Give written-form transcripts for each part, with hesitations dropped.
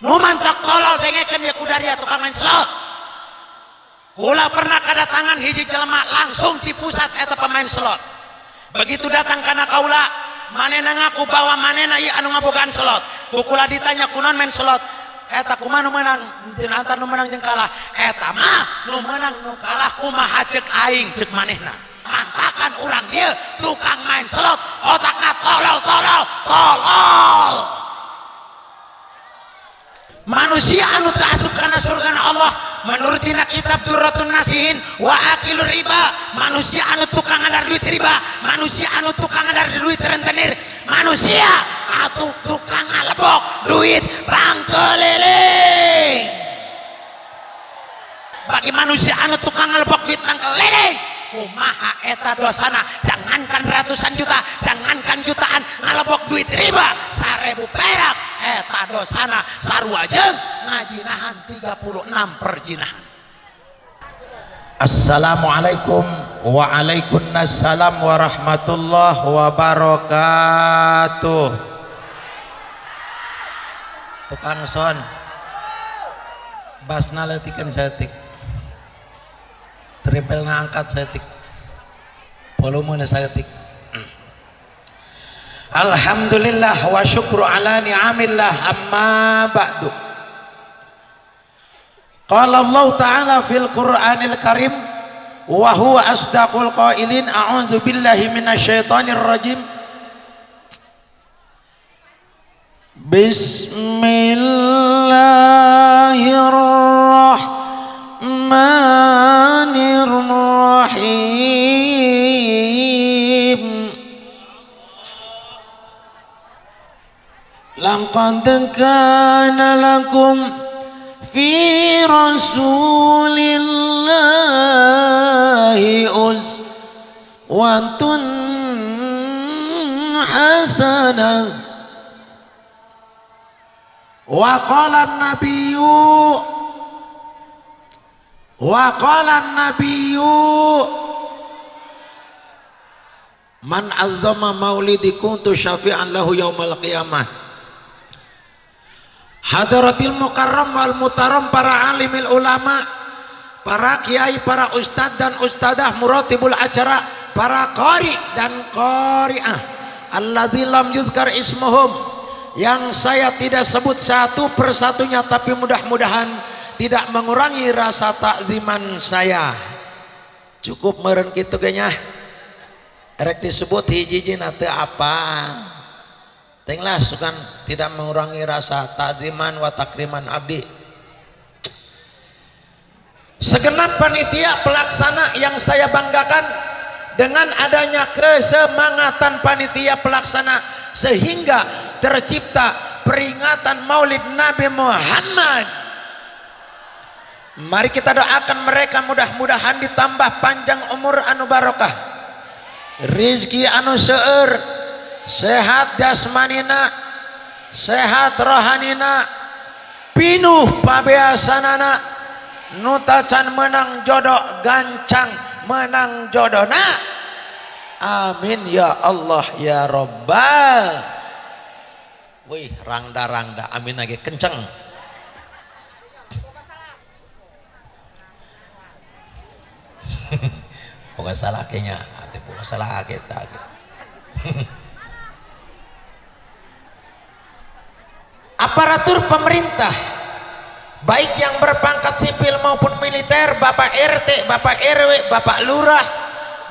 Nu mantok tolol dengekeun ya kudaria tukang main slot. Ulah pernah kedatangan hiji jelema langsung di pusat eta pemain slot. Begitu datang kana kaula, manehna ngaku bahwa manehna ieu anu ngabogaan slot. Kukula ditanya kunaon main slot. Eta kumaha nu meunang? Antar nu meunang jeung kalah. Eta mah nu meunang nu kalah kumaha ceuk aing ceuk manehna. Mantakan urang ieu tukang main slot, otakna tolol. Manusia anu teu asup kana surga Allah menurut tina kitab Durratun Nasihin wa akilur riba, manusia anu tukang ngadar duit riba, manusia anu tukang ngadar duit rentenir, manusia anu tukang ngalebok duit bank keliling. Bagi manusia anu tukang ngalebok duit bank keliling, kumaha eta dosana? Jangankan ratusan juta, jangankan jutaan, ngalebok duit riba 1000 perak eta dosana sarua jeung ngajinahan 36 perjinahan. Assalamualaikum waalaikumsalam warahmatullahi wabarakatuh. Tukang son basna leutikeun saeutik, triplena angkat saeutik, volumena saeutik. Alhamdulillah wa syukru ala ni'amillah, amma ba'du. Qala Allah ta'ala fil Qur'anil Karim wa huwa asdaqul qailin, a'udzu billahi minasyaitonir rajim. Bismillahirrahmanirrahim. Laqad kana lakum fi rasulillahi uswatun hasanah. Wa qala an-nabiyyu man azzama maulidi kuntu syafi'an lahu yaumal qiyamah. Hadaratil mukarram wal mutaram, para alimil ulama, para kiai, para ustad dan ustadah, muratibul acara, para qari dan qari'ah, alladzi lam yuzkar ismuhum, yang saya tidak sebut satu persatunya, tapi mudah-mudahan tidak mengurangi rasa takziman saya. Cukup meureun kitu ge nya, rek disebut hiji-hijina teu apa. Tenglah sukan tidak mengurangi rasa takziman wa takriman abdi. Segenap panitia pelaksana yang saya banggakan dengan adanya kesemangatan panitia pelaksana sehingga tercipta peringatan Maulid Nabi Muhammad. Mari kita doakan mereka mudah-mudahan ditambah panjang umur anu barokah, rizki anu seueur, sehat jasmanina, sehat rohanina, pinuh pabeasanana, nu tacan menang jodoh gancang menang jodohna. Amin ya Allah ya Rabbal. Wih, rangda amin lagi kenceng. Bukan salah kayaknya, bukan salah kita. Aparatur pemerintah baik yang berpangkat sipil maupun militer, Bapak RT, Bapak RW, Bapak Lurah,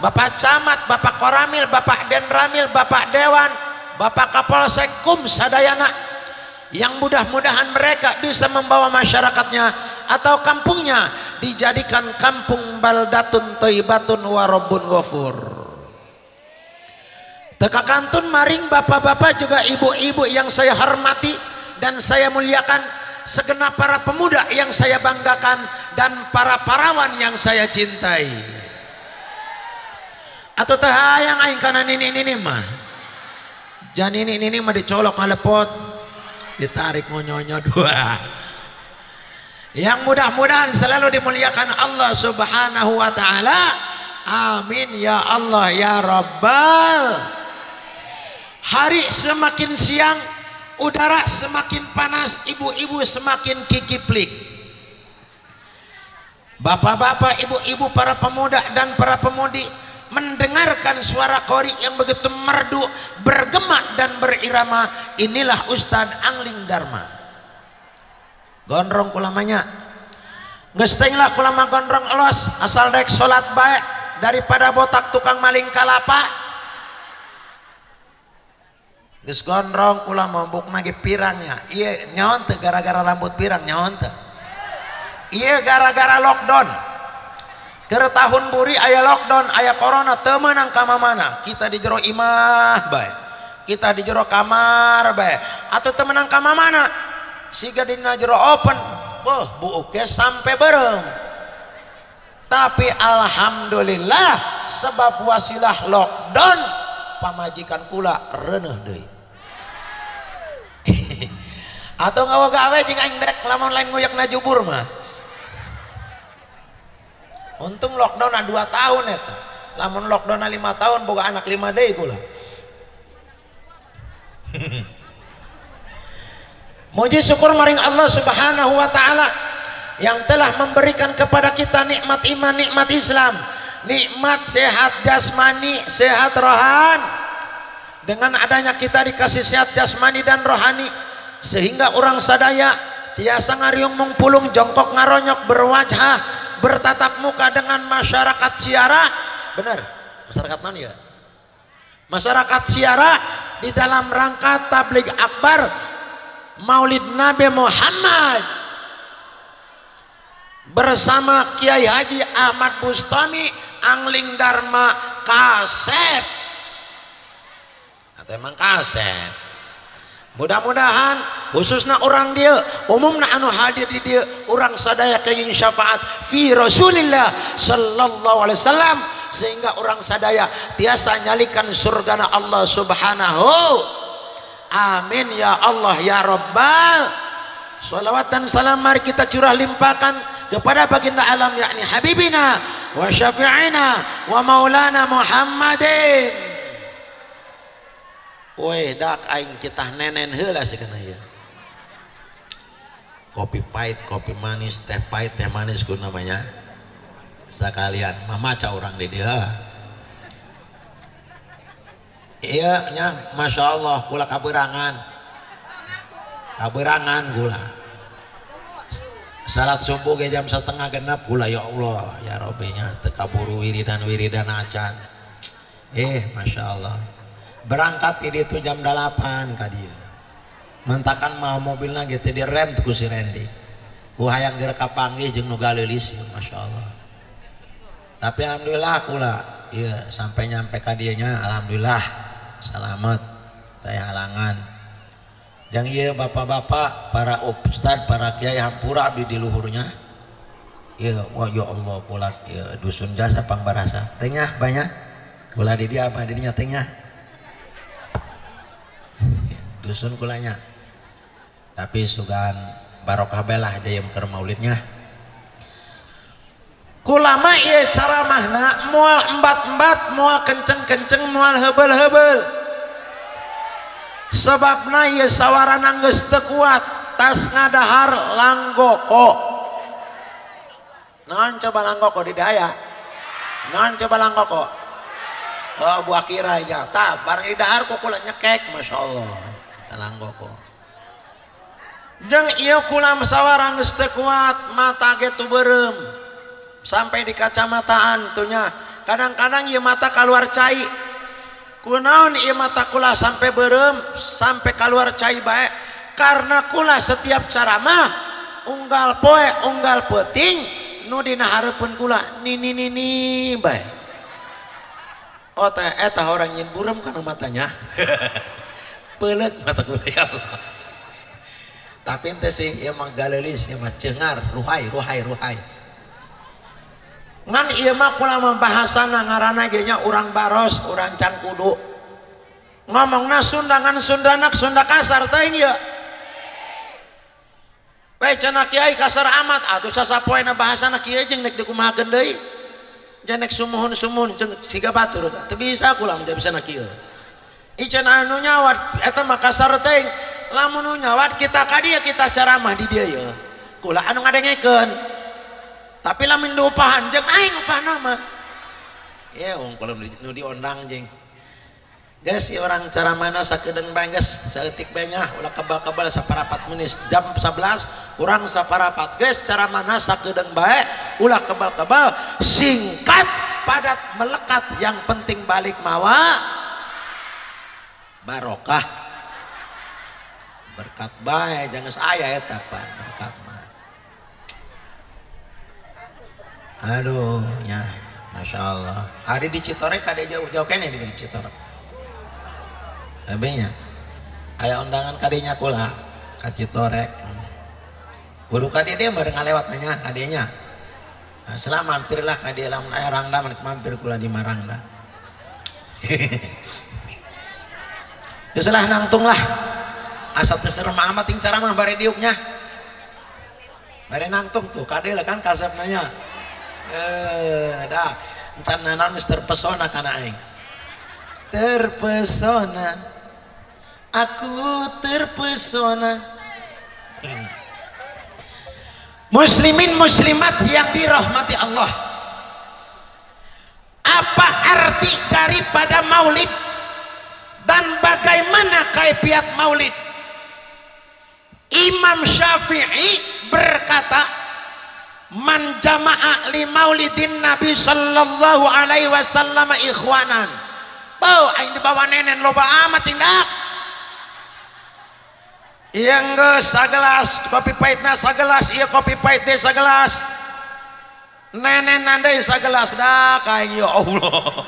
Bapak Camat, Bapak Koramil, Bapak Denramil, Bapak Dewan, Bapak Kapolsek, Kum sadayana, yang mudah-mudahan mereka bisa membawa masyarakatnya atau kampungnya dijadikan kampung baldatun thayyibatun wa rabbun ghafur. Teka kantun maring bapak-bapak juga ibu-ibu yang saya hormati dan saya muliakan, segenap para pemuda yang saya banggakan dan para parawan yang saya cintai. Atau teh hayang aing kana nini mah. Jan ini mah dicolok ngalepot, ditarik ngonyonyo dua. Yang mudah-mudahan selalu dimuliakan Allah Subhanahu wa taala. Amin ya Allah ya Rabbal. Hari semakin siang, udara semakin panas, ibu-ibu semakin kikiplik. Bapak-bapak, ibu-ibu, para pemuda dan para pemudi mendengarkan suara qori yang begitu merdu, bergema dan berirama. Inilah Ustadz Angling Dharma. Gondrong kulamanya geus teuing lah kulama gondrong elos, asal daek salat bae daripada botak tukang maling kalapa. Geus gondrong kulama bukna ge pirangnya. Ieu nyaon teu gara-gara rambut pirang, nyaon teu? Ieu gara-gara lockdown. Keur tahun buri aya lockdown, aya corona, teu meunang ka mamana. Kita di jero imah bae, kita di jero kamar bae, atuh teu meunang ka mamana. Siga dina jero open, beuh buuk ge sampai berem. Tapi alhamdulillah sebab wasilah lockdown pamajikan kula reuneuh deui. Atau gawe-gawe jeung aing dek lamun lain nguyakna jubur mah. Untung lockdown 2 tahun eta. Lamun lockdown 5 tahun boga anak 5 deui kula. Muji syukur maring Allah Subhanahu wa taala yang telah memberikan kepada kita nikmat iman, nikmat Islam, nikmat sehat jasmani, sehat rohani. Dengan adanya kita dikasih sehat jasmani dan rohani, sehingga orang sadaya tiasa ngariung mungpulung, jongkok ngaronyok, berwajah, bertatap muka dengan masyarakat siara. Benar, masyarakat non ya? Masyarakat siara di dalam rangka tabligh akbar Maulid Nabi Muhammad bersama Kiai Haji Ahmad Bustami Angling Dharma Kasep. Kata emang Kasep. Mudah-mudahan khususnya orang dia, umumna anu hadir di dia, orang sadaya kenging syafaat fi Rasulillah sallallahu alaihi wasallam, sehingga orang sadaya tiasa nyalikan surgana Allah Subhanahu. Amin ya Allah ya Rabbal. Salawat dan salam mari kita curah limpahkan kepada baginda alam, yakni habibina wa syafi'ina wa maulana Muhammadin. Woi dak aing kita nenen heula sakana ieu. Kopi pahit, kopi manis, teh pahit, teh manis ku namanya. Sekalian mamaca orang di dia. Iya nya Masya Allah kula kaberangan gula salat subuh ke jam 6:30 gula, ya Allah ya Rabbi nya tekaburu wiridan acan. Masya Allah berangkat di itu jam 8 ka dieu mantakan mah mobilna ge teh direm ku si Randy ku hayang geura kapanggih jeung nu galeulis. Masya Allah. Tapi alhamdulillah kula ieu sampai nyampe ka dieu nya alhamdulillah selamat taya halangan. Jang ieu bapak-bapak, para ustad, para kiai hampura abdi di luhurnya. Ieu wah ya Allah kula ieu dusun jasa pangbarasa. Tengah banyak. Kula di dia apa dirinya tengah. Dusun kulanya. Tapi sugan barokah belah jayem keur maulidnya. Kulama ieu caramahna moal embat-embat, moal kenceng-kenceng, moal heubel-heubel. Sebabna ieu sawarana geus teu kuat, tas ngadahar langgoko. Naon coba langgoko di daya? Naon coba langgoko? Oh buah kira ya. Tah bareng di dahar ku kula nyekek, masyaallah. Langgoko. Jeung ieu kula sawarana geus teu kuat, mata ge tu beureum. Sampai di kacamataan tuhnya kadang-kadang ieu mata keluar cai. Kunaon ieu mata kula sampai berem, sampai keluar cai bae? Karena kula setiap ceramah unggal poe unggal peuting nu dina hareupeun kula ni bae. Oh teh eta orang yin burem kana matanya. Peuleut mata kula ya Allah. Tapi ente sih ieu mah galeulis, ieu mah ceungar, ruhai. Ngan ieu mah kula mah bahasana ngaranna ge nya urang baros, urang cangkudu. Ngomongna Sunda ngan Sundanak Sunda kasar teuing ieu. Bae cenah kiai kasar amat atuh sasapoena bahasana kieu jeung nek dikumahakeun deui. Jeung nek sumuhun-sumuhun jeung siga batur teu bisa kula menjawab sana kieu. Ican anu nyawat eta mah kasar teuing. lamun nu nyawat kita ka dia kita ceramah di dia ya kula anu ngadengekeun tapi lamun diupahan jeung aing upahna mah ya kalau nu diondang jeung geus si orang ceramahna sakedeung bae geus saeutik bae nya ulah kebal-kebal saparapat menit jam 11 urang saparapat geus ceramahna sakedeung bae ulah kebal-kebal singkat padat melekat yang penting balik mawa barokah berkat bae jangan aya eta pan berkat mah aduh nya Masya Allah hari di Citorek ada jauh-jauh kene di Citorek abenya aya undangan kadinya kula ka Citorek kudu ka dia bareng ngalewat nanya kadinya nah, setelah mampirlah ka dia lamun aya rangda mampir kula di Marangda setelah nangtung lah asa teu serem amat ting cara mah bare diuknya bare nangtung tuh kade lah kan kasep nanya dah encan naon geus terpesona kana aing terpesona aku terpesona muslimin muslimat yang dirahmati Allah apa arti daripada maulid dan bagaimana kaifiat maulid Imam Syafi'i berkata man jama'a li maulidin Nabi sallallahu alaihi wasallam ikhwanan bau aing dibawa nenen loba amat cindak yang geus sagelas kopi pahitna sagelas ieu kopi pahit teh sagelas nenen nandai sagelas dah kaing ya Allah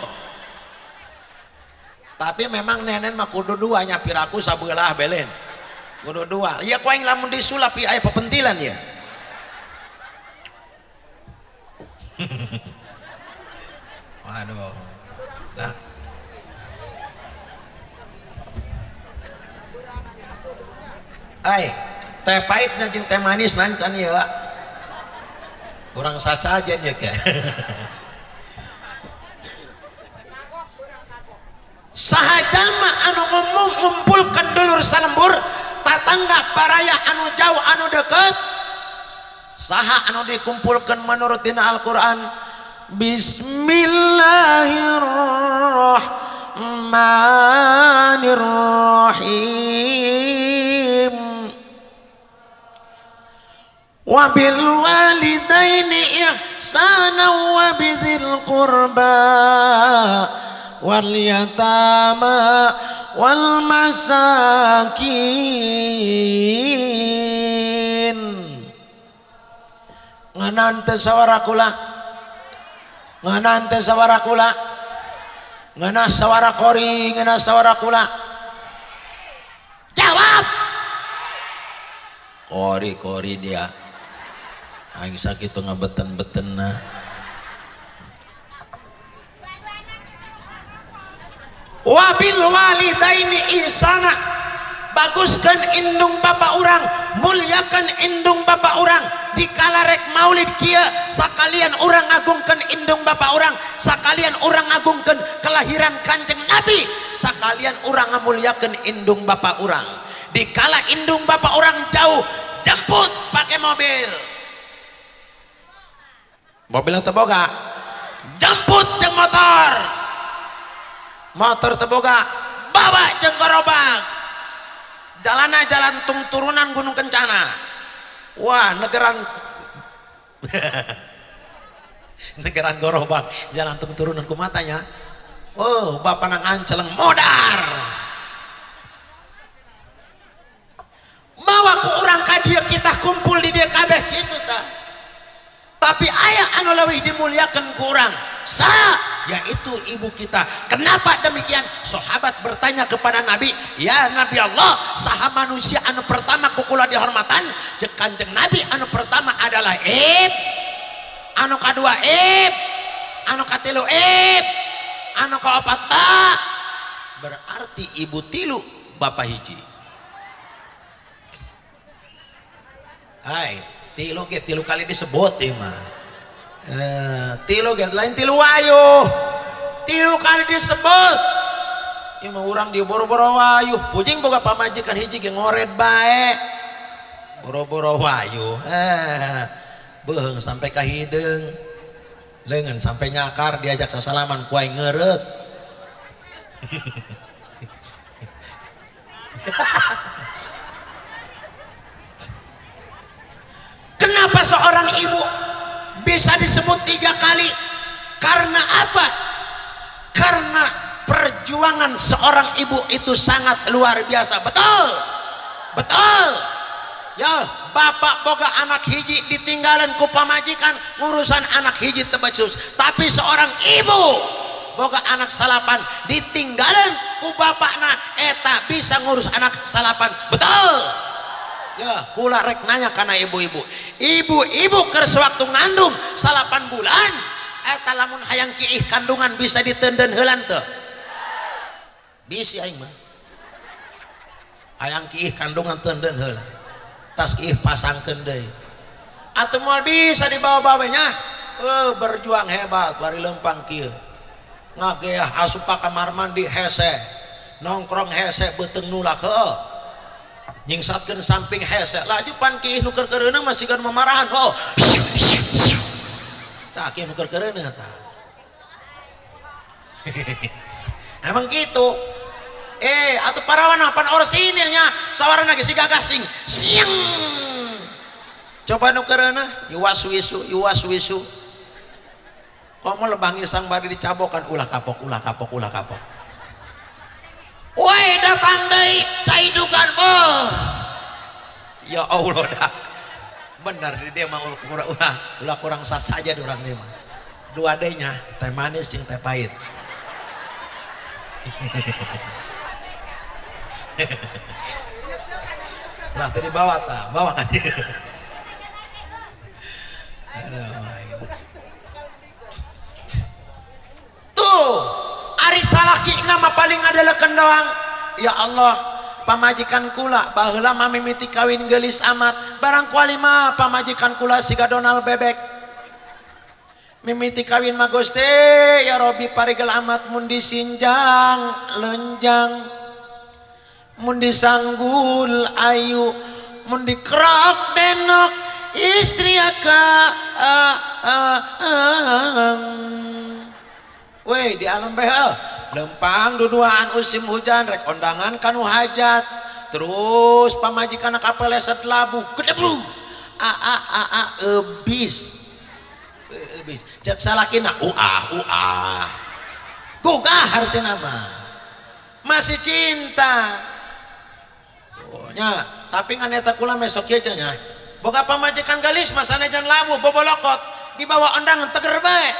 tapi memang nenen mah kudu dua nyapir aku sabelah belen kudu dua ya ku aing lamun disulap ieu aya pepentilan ya waduh nah ai teh pahitna jeung teh manis nancan ya kurang saca aja nya ke saha jalma anu ngumpulkeun dulur salembur tatangga baraya anu jauh anu deket saha anu dikumpulkeun menurut dina Al-Qur'an Bismillahirrahmanirrahim wabil walidaini ihsana wa bidzil qurba wal yatama wal masakin ngeunaan teu sawara kula ngeunaan teu sawara kula ngeunah sawara kori ngeunah sawara kula jawab kori dia aing sakitu ngabeten-betenna wabil walidaini ihsana baguskan indung bapak urang muliakan indung bapak urang dikala rek maulid kieu sakalian urang ngagungkeun indung bapak urang sakalian urang ngagungkeun kelahiran Kanjeng Nabi sakalian urang ngamuliakeun indung bapak urang dikala indung bapak urang jauh jemput pakai mobil teu boga jemput jeung motor teu boga bawa jeung gerobak jalanna jalan turunan Gunung Kencana wah negeran negeran gerobak jalan turunan ku matanya oh bapak nang anceleng modar bawa ku urang ka dieu kita kumpul di dieu kabeh kitu tah tapi aya anu leuwih dimuliakeun ku urang yaitu ibu kita. Kenapa demikian? Sahabat bertanya kepada Nabi, ya Nabi Allah, saha manusia anu pertama kukula dihormatan? Cek Kanjeng Nabi, anu pertama adalah anu kadua anu katilu anu kaopat ba. Berarti ibu tilu bapak hiji. Hai, tilu ge tilu kali disebut ieu mah. Tilu ge lain tilu wayu. Tilu kali disebut. Ieu mah urang di boro-boro wayuh pujing boga pamajikan hiji ge ngored bae boro-boro wayuh beung sampai ka hideung leungeun sampai nyakar diajak sasalaman ku aing ngeureut. Kenapa seorang ibu bisa disebut 3 kali? Karena apa? Karena perjuangan seorang ibu itu sangat luar biasa. Betul? Betul? Ya, bapak boga anak hiji ditinggalan ku pamajikan ngurusan anak hiji teu becus. Tapi seorang ibu boga anak salapan ditinggalan ku bapakna eta bisa ngurus anak salapan. Betul? Ya, kula rek nanya kana ibu-ibu. Ibu-ibu keur sewaktu ngandung 8 bulan eta lamun hayang kiih kandungan bisa diteunden heulan teu? Bisi aing mah. Hayang kiih kandungan teunden heula. Tas kiih pasangkeun deui. Atuh moal bisa dibawa-bawa nya. Berjuang hebat bari lempang kieu. Ngageah asup ka kamar mandi hese. Nongkrong hese beuteung nulak heueuh. Nyingsatkeun samping hese. Laju pan kiih nu keur-keureuna masih kan memarahan heueuh. Tah kieu nu keur-keureuna tah. Emang gitu. Atuh parawana pan orsinilnya sawarana ge siga gasing. Siang. Coba nu keureuna yuwas-wisu. Komo lebangi sang bari dicabokan ulah kapok. Woi datang deui cai dukan ya Allah dah. Benar dia mah ulah kurang sah saja urang dia mah. Dua deui nya teh manis jeung teh pahit. Lah tadi bawa kan dia. Tuh ari salaki nama paling adelekeun doang. Ya Allah pamajikan kula baheula mamimiti kawin geulis amat barang kuali mah pamajikan kula siga Donald bebek mimiti kawin mah Gusti ya Robi parigel amat mun disinjang lenjang mun disanggul ayu mun dikrok denok istri aka weh di alam behel lempang duduaan usim hujan rek ondangan kanu hajat terus pamajikan kapeleset labu gedeblu ebis cek salakina gugah hartina mah masih cinta nya tapi ngan eta kula mesok kieu nya boga pamajikan galis masana jan labu bobolokot dibawa ondangan teger bae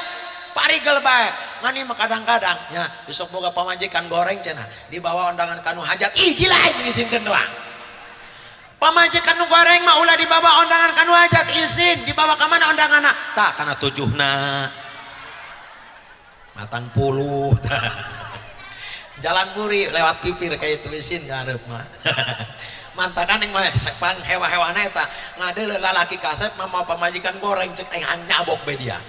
parigel bae ngani mah kadang-kadang nya besok boga pamajikan goreng cenah dibawa ondangan kanu hajat ih gila ngisinkeun doang pamajikan nu goreng mah ulah dibawa ondangan kanu hajat isin dibawa ka mana ondanganna tah kana tujuhna matang puluh jalan buri lewat pipir kayak itu isin ngarep mah mantakan yang mah sepang hewa-hewana eta ngadeuleuh lalaki kasep mah mau pamajikan goreng cek teh nyabok be dia.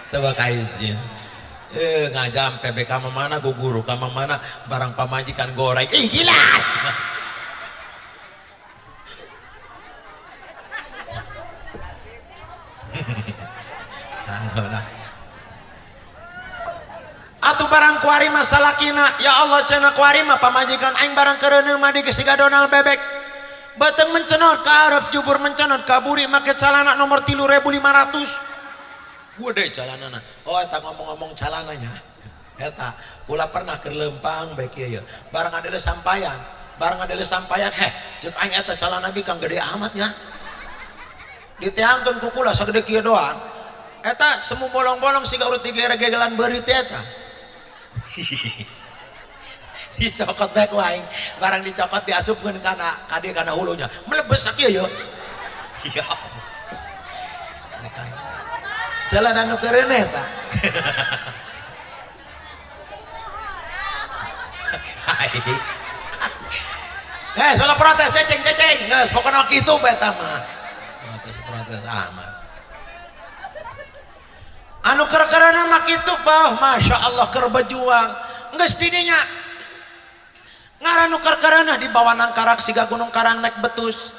Coba kaisin ngajam PBK mana guguru ka mana barang pamajikan goreng ih gila. Atuh barang kuari masalah kina ya Allah cenah kuari mah pamajikan aing barang kereuneuh mah di siga Donald bebek beuteung mencenot ka arep jubur mencenot ka buri make calana nomor 3500 gede calanana oh eta ngomong-ngomong calananya eta kula pernah keur lempang bae kieu barang adele sampayan ceuk aing eta calana bi kang gede amat nya diteangkeun ku kula sagede kieu doang eta semu bolong-bolong siga urut digegelan beurit eta dicokot bae ku aing barang dicokot diasupkeun kana kadieu kana hulunya melebes sakieu yo iya jalan anu kereuneh eta soal protes cecing geus pokona kitu bae eta mah protes amat anu keur-keurana mah kitu bah, masya Allah keur berjuang geus didinya ngaran nu keur-keurana di bawah nangkarak siga gunung karang naik betus,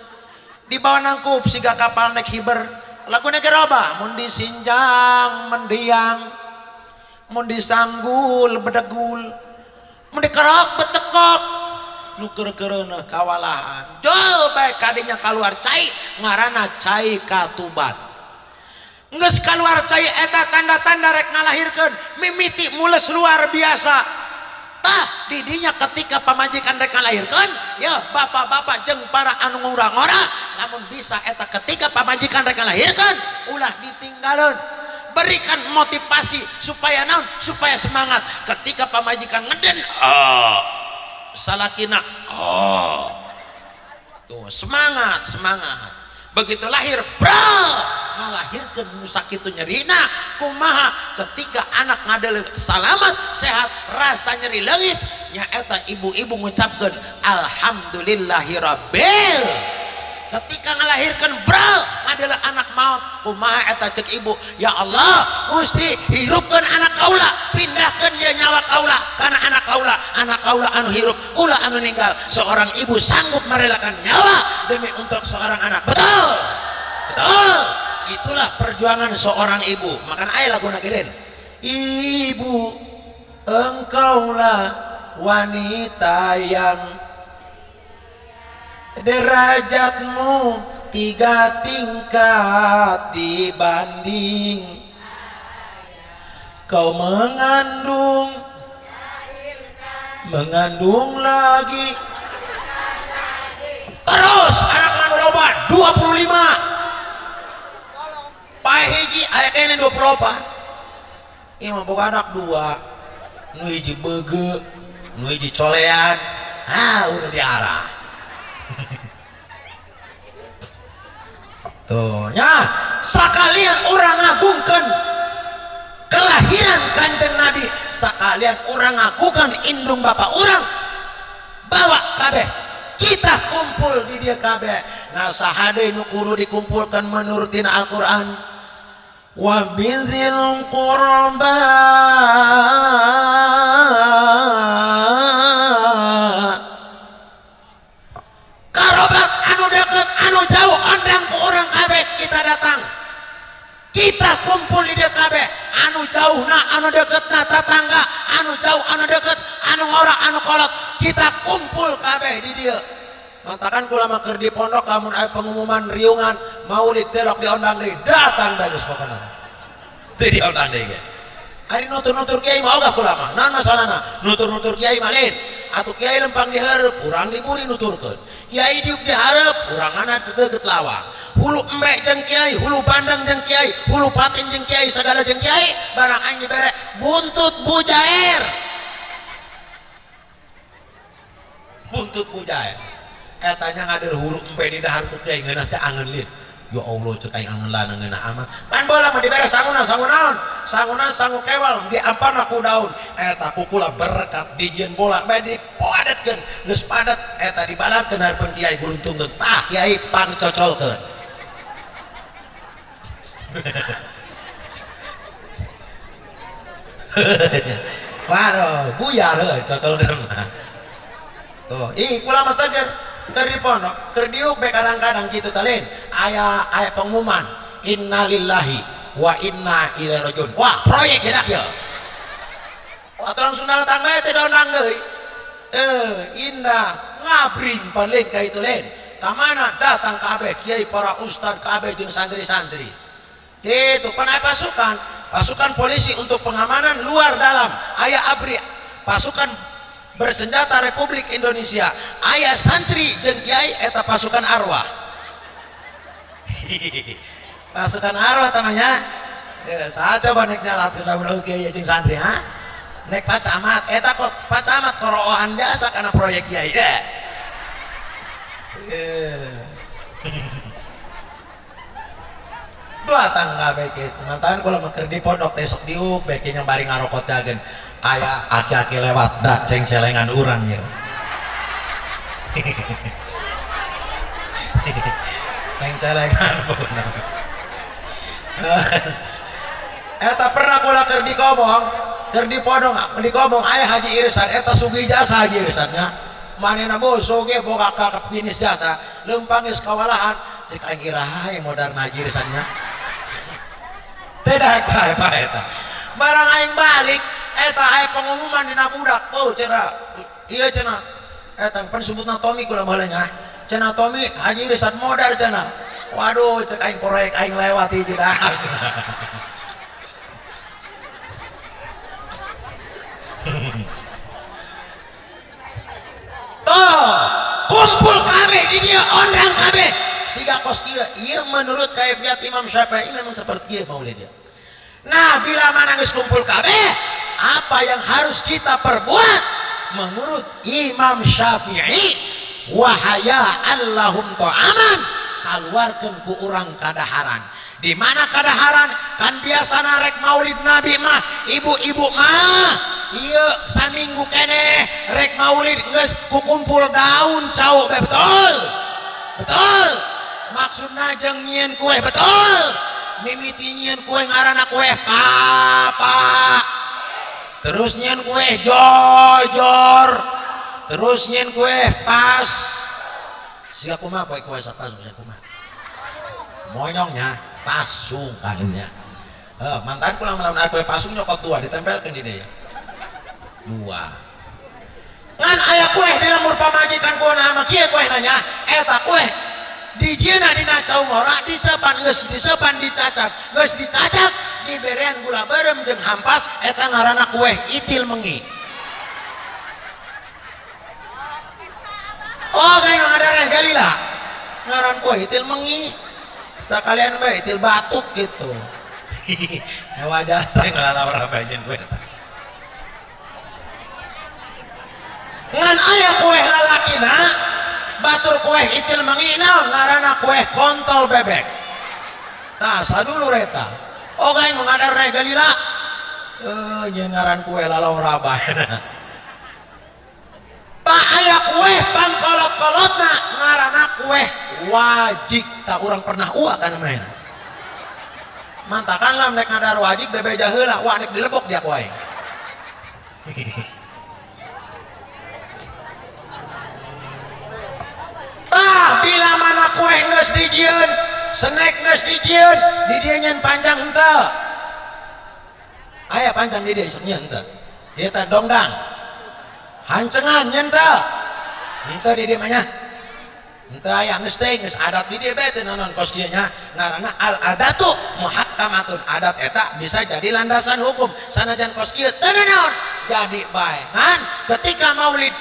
di bawah nangkup siga kapal naik hiber, laguna geroba mun disinjang mendiang, mun disanggul bedegul, mun dikerok betekok, nu keur-keurana kawalahan jol bae kadinya kaluar cai ngaranna cai katuban. Nges keluar cai eta tanda-tanda rek ngalahirkeun mimiti mules luar biasa. Tah didinya ketika pamajikan rek ngalahirkeun ya bapak-bapak jeung para anu ngurang-ngora namun bisa eta ketika pamajikan rek ngalahirkeun ulah ditinggalin, berikan motivasi supaya naon, supaya semangat ketika pamajikan ngeden salakina tuh semangat begitu lahir bral ngalahirkeun nu sakitu nyerina kumaha ketika anak ngadeuleuk salamat sehat rasa nyeri leungit nyaeta ibu-ibu ngucapkeun alhamdulillahirabbil. Ketika ngalahirkeun bral ngadeuleuk anak maut kumaha eta ceuk ibu, ya Allah Gusti hirupkeun anak kaula, pindahkeun ye nyawa kaula kana anak kaula anu hirup ulah anu ninggal. Seorang ibu sanggup merelakan nyawa demi untuk seorang anak. Betul itulah perjuangan seorang ibu. Makan aya laguna geden, ibu engkaulah wanita yang derajatmu 3 tingkat dibanding kau mengandung lagi terus anak manu loba 25 pae hiji aya kene 24 ieu mah boga anak 2 nu hiji beuge nu hiji colean udah diarah tuh nya sakalian orang ngagungkeun kelahiran Kanjeng Nabi, sakalian orang ngagukan indung bapak orang bawa kabeh kita kumpul di dia kabeh. Nah sahade nu kudu dikumpulkan menurut Al-Qur'an wa bizil qurba karobat anu deket anu jauh ondang ke orang kabeh kita datang, kita kumpul di dia kabeh anu jauh na anu deket na tetangga anu jauh anu deket anu ngora anu kolot kita kumpul kabeh di dia. Matakan kula mah keur di pondok lamun aya pengumuman riungan maulid telok diondang deui datang bagus pokona teu diondang deui ge ari nutur-nutur kiai mah ogah kula mah naon masalahna nutur-nutur kiai mah lain atuh kiai lempang dihareup urang diburi nuturkeun kiai diuk dihareup urangana teu deukeut lawang hulu embe jeung kiai hulu bandeng jeung kiai hulu patin jeung kiai sagala jeung kiai barang aing dibere buntut bujair etanya ngader hulu embe di dahar ku kiai ngeunah teh angeun lin ya Allah ceuk aing angeun lana ngeunah amat pan bola mah dibere sangu sangu kewal di ampana ku daun eta kukula berkat dijieun bola bae dipadatkeun geus padat eta dibalakeun hareupeun kiai gulungtungkeun tah kiai pangcocolkeun waduh buyar heuh cocolkeun mah tuh kula mah teger keur di pondok keur diuk be kadang-kadang kitu teh aya pengumuman innalillahi wa inna ilaihi rajiun. Wah proyek gedak ya wah langsung datang bae teh daunang deui indah ngabring paling ka itu lain ka mana datang kabeh kiai para ustad kabeh jeung santri-santri kitu pan aya pasukan polisi untuk pengamanan luar dalam aya abri pasukan bersenjata Republik Indonesia aya santri jeung kiai eta pasukan arwah pasukan arwah tamanya saha coba nek nyalakeun daun kiai jeung santri nek pacamat eta kok pacamat koroan biasa kana proyek kiai dua tangga baik itu mantan kalau mau di pondok besok diuk baiknya bari ngarokot dagen aya aki-aki lewat dak ceng-celengan urang ya ceng-celengan eta pernah kula keur dikobong keur dipodong dikobong aya Haji Irsan eta sugih jasa Haji Irsannya manehna bos soge boga ka finish jasa leumpang geus kawalahan cek aing iraha modern Haji Irsannya teh da eta barang aing balik eta aya pengumuman dina budak oh cenah ieu cenah eta pan sebutna Tommy kula baheula nya cenah Tommy Haji Irsan modar cenah waduh cek aing proyek aing lewat hiji dah toh kumpul kabeh di dia ondang kabeh siga kos kieu ieu menurut kaifiat Imam Syafi'i memang seperti kieu maulid dia. Nah bila mana geus kumpul kabeh apa yang harus kita perbuat menurut Imam Syafi'i wahaya allahum ta'aman kaluarkeun ku urang kadaharan di mana kadaharan kan biasana rek maulid nabi mah ibu-ibu mah iya saminggu kene rek maulid geus kukumpul daun cau betul betul maksudna jeung nyieun kue betul mimiti nyieun kue ngaranna kue papa terus nyieun kue jojor terus nyieun kue pas siga kumaha poe kue sapas siga kumaha monyongnya pasung kanunya mantan kula melawan kue pasung nyokot tua ditempelkeun di dieu dua ngan aya kue di lemur pamajikan kuana mah kieu kue nanya eta kue dijieuna dina caungora disepan geus disepan dicacak geus dicacak diberian gula berem jeung hampas eta ngaranna kue itil mengi oh kayak ngadareh galila ngaran kue itil mengi sakalian bae itil batuk gitu wajah saya ngalala bagian kue eta ngan aya kue lalakina batur kue itil mangina ngaranna kue kontol bebek tah sadulu reta oh kayak mengadar reh galila nya ngaran kue lalora bae tak aya kue pangkolot-kolotna ngaranna kue wajib tak urang pernah uak kana main mantakan lam nek ngadar wajib bebeja heula wah nek dilebok dia kue bila mana kue geus dijieun snack geus dijieun di dieu nyeun panjang henteu aya panjang di dieu isuk nyeun henteu ieu teh dongdang hancengan nyeun teu henteu di dieu mah nya henteu aya geus teh geus adat di dieu bae teh naon kos kieu nya ngaranna al adatu muhakkamatun adat eta bisa jadi landasan hukum sanajan kos kieu teu naon jadi bae kan ketika maulid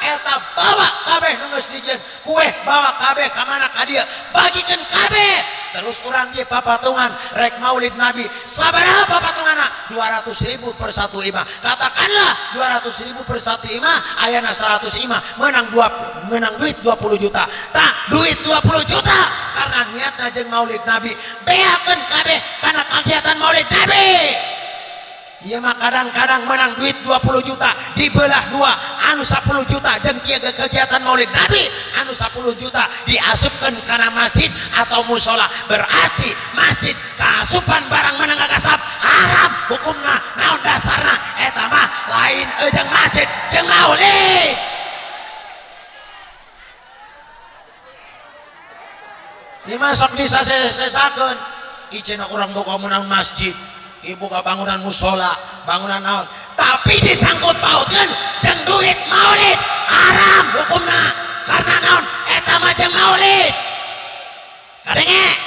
eta bawa kabeh nu geus dijieun kue bawa kabeh ka mana ka dieu bagikeun kabeh terus urang ieu papatungan rek maulid nabi sabaraha papatunganna 200.000 per satu imah katakanlah 200.000 per satu imah ayana 100 imah menang duit 20 juta tak duit 20 juta karena niatna jeung maulid nabi beakeun kabeh kana kegiatan maulid nabi iya mah kadang-kadang menang duit 20 juta dibelah dua anu 10 juta jeung kieu kegiatan maulid nabi anu 10 juta diasupkeun kana masjid atau musola berarti masjid kaasupan barang menang kakasap haram hukumna naon dasarna eta mah lain jeung masjid jeung maulid ieu mah sok disasesakeun icena urang boga menang masjid ibu ka bangunan musola bangunan naon tapi disangkut pautkeun jeung duit maulid haram hukumna karena naon eta mah jeung maulid kadenge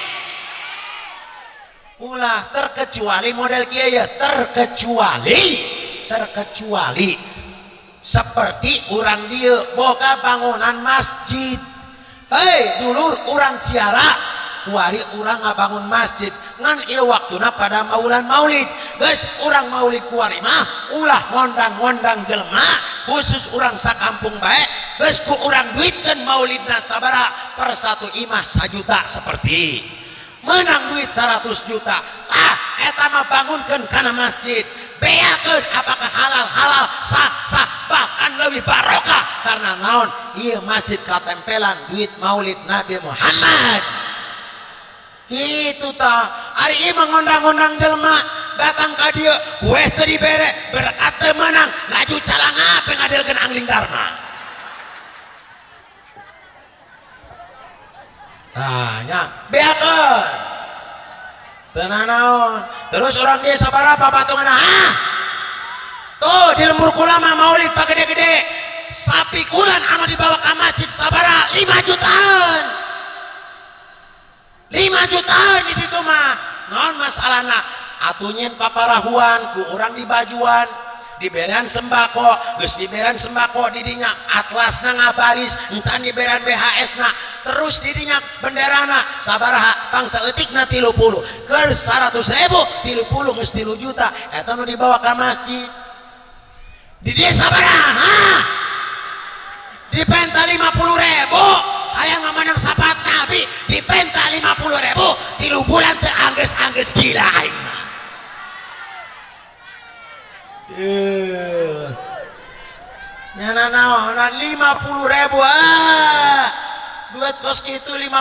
ulah terkecuali model kieu ya terkecuali seperti urang dieu boga bangunan masjid hei dulur urang ciara kuari urang ngabangun masjid ngan ieu waktuna pada maulan maulid geus urang maulid kuari mah ulah ngondang-ngondang jelema khusus urang sakampung bae geus ku urang duitkeun maulidna sabaraha per satu imah 1 juta seperti menang duit 100 juta eta mah bangunkeun kana masjid beakeun apakah halal sah bahkan leuwih barokah karena naon ieu masjid katempelan duit maulid Nabi Muhammad gitu ta hari ini mengundang-undang jelema datang ke dia gue tadi bere berkat temenang laju calanga pengadilkan angling dharma. Tanya beakeun tenan naon terus orang dia sabaraha patungan tuh di lembur kula mah maulid pak gede-gede sapi kulan anu dibawa ke masjid sabaraha 5 jutaan 5 jutaan di ditu mah naon masalahna atunyin paparahuan ku orang di bajuan diberean sembako geus diberean sembako didinya atlasna ngabaris encan diberean BHS na terus didinya benderana sabaraha pangsa eutikna 30 keur 100.000 30 geus 3 juta eta nu dibawa ka masjid di dieu sabaraha dipenta 50.000 aya ngamanang sapat nabi dipenta 50.000 3 bulan teu anggeus gila aing mah nyana naonan 50.000 duit kos gitu 50.000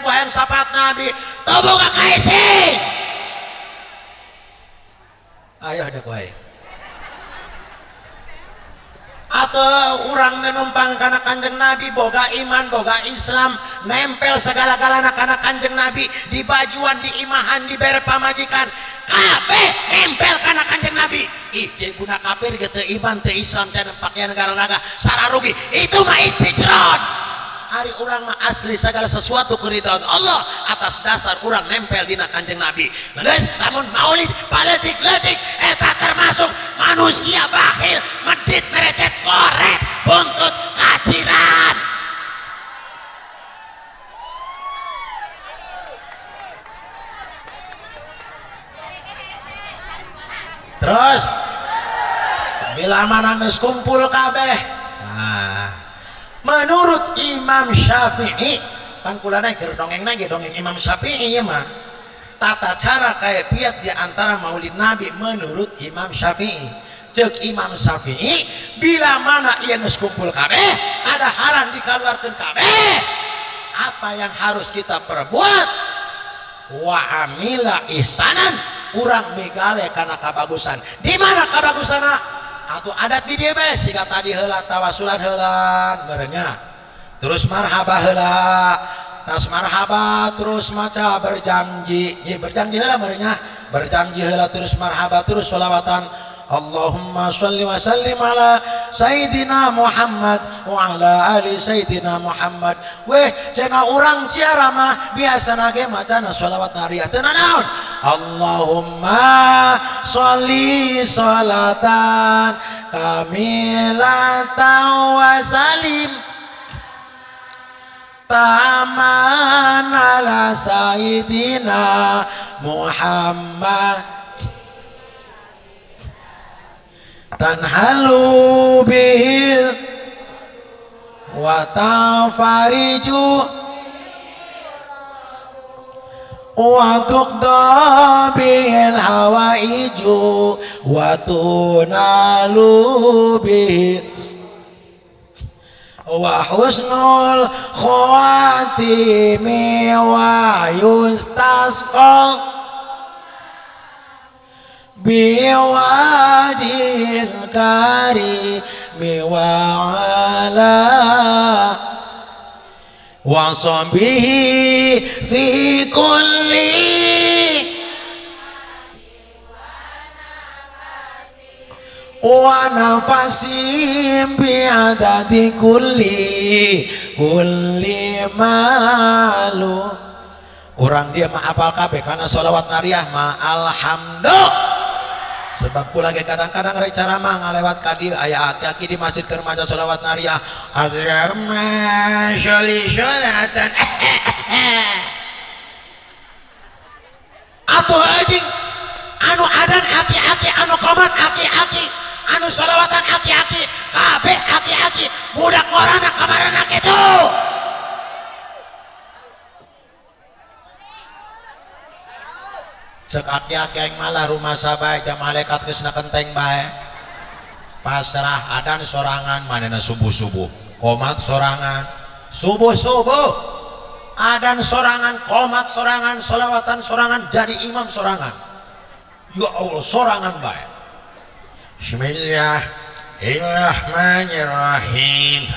hayang sapat nabi teu boga kaisi ayo ada kuai atau orang menumpang karena kanjeng nabi boga iman boga Islam nempel segala-galana karena kanjeng nabi di bajuan di imahan di bere pamajikan kabeh nempel karena kanjeng nabi ije guna kafir gitu iman teu Islam cenah pakaian negara-negara sararugi itu mah istijrod hari orang mah asli segala sesuatu keridhaan Allah atas dasar orang nempel dina kanjeng nabi geus lamun maulid paletik-letik eta termasuk manusia bakhil medit merecet koret buntut kaciran terus bila mana geus kumpul kabeh menurut Imam Syafi'i kan kula keur dongeng Imam Syafi'i ya mah tata cara kaifiat di antara maulid nabi menurut Imam Syafi'i cek Imam Syafi'i bila mana ia geus kumpul kabeh ada haran dikeluarkeun kabeh apa yang harus kita perbuat wa amila ihsanan urang megawe kana kabagusan di mana kabagusana atau adat di dia bes siga tadi heula tawasulan heula merenya terus marhaba heula tas marhaba terus maca berjanji berjanji heula merenya berjanji heula terus marhaba terus sholawatan Allahumma sholli wa sallim ala Sayyidina Muhammad wa ala ali Sayyidina Muhammad weh cenah urang ciara mah biasana ge macana sholawat nariyah teu naon Allahumma sholli sholatan kamilatan wa salim taman ala Sayyidina Muhammad tanhalu bihil wa tafariju wa tuqda bihil hawaiju wa tunalu bihil wa husnul khawatimi wa yustasqal biwajil karimi wa ala wa sahbihi fi kulli wa nafasim biadadi kulli malu orang dia mah apal kabeh karena sholawat nariyah mah alhamdulillah sebab pula kadang-kadang rek cara mah ngalewat ka dieu aya aki-aki di masjid keur maca sholawat nariyah Allahumma sholli sholatan atuh anjing anu adan aki-aki anu qomat aki-aki anu sholawatan aki-aki kabeh aki-aki budak orana kamarana kitu cek aki-aki aing malah rumah sabae jam malaikat geus nakenteng bae pasrah adan sorangan manehna subuh-subuh qomat sorangan subuh-subuh adan sorangan, qomat sorangan, solawatan sorangan, jadi imam sorangan. Ya Allah, sorangan baik. Bismillahirrahmanirrahim.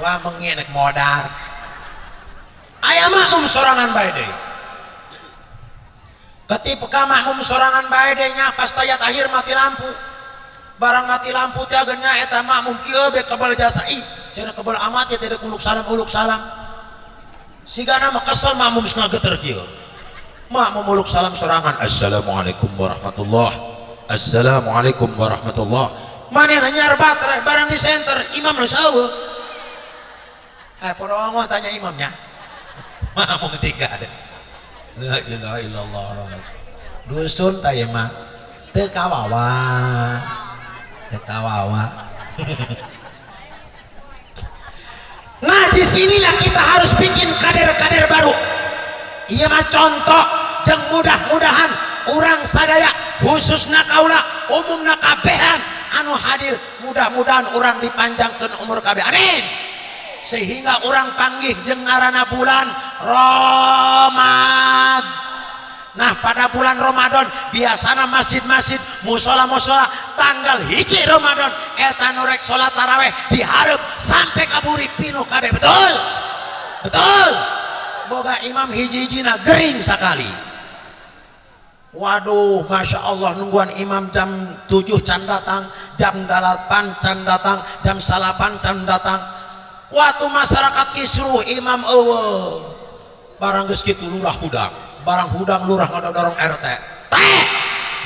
Wah menginek modar. Aya makmum sorangan baik deh. Ketika makmum sorangan baik deh nya pas tayat akhir mati lampu. Barang mati lampu teh agennya eta makmum kieu be kabal jasai. Cenah kabal amat ya tidak uluk salam. Sigana mah kesel makmum ngageter kieu. Makmum uluk salam sorangan. Assalamualaikum warahmatullahi. Assalamualaikum warahmatullah. Manehna nyarbat barang di center imam nu saeueuh. Podong mah tanya imamnya. Makmum ketiga ada. La ilaha illallah. Dusun tah mah teu kawawa. Nah disinilah kita harus bikin kader-kader baru. Iya mah contoh jeung mudah-mudahan orang sadaya khususna kaula umumna kabehan anu hadir mudah-mudahan orang dipanjangkan umur kabeh amin sehingga orang panggih jeung ngaranna bulan Ramadan. Nah pada bulan Ramadan biasana masjid-masjid musola-musola tanggal 1 Ramadan eta nu rek salat tarawih dihareup sampai kaburi pinuh kabeh betul boga imam hiji-hijina gering sakali. Waduh Masya Allah nungguan imam jam 7 can datang, jam 8 can datang, jam 8 can datang. Waktu masyarakat kisruh imam barang geus kitu lurah hudang, barang hudang lurah ngadorong RT teh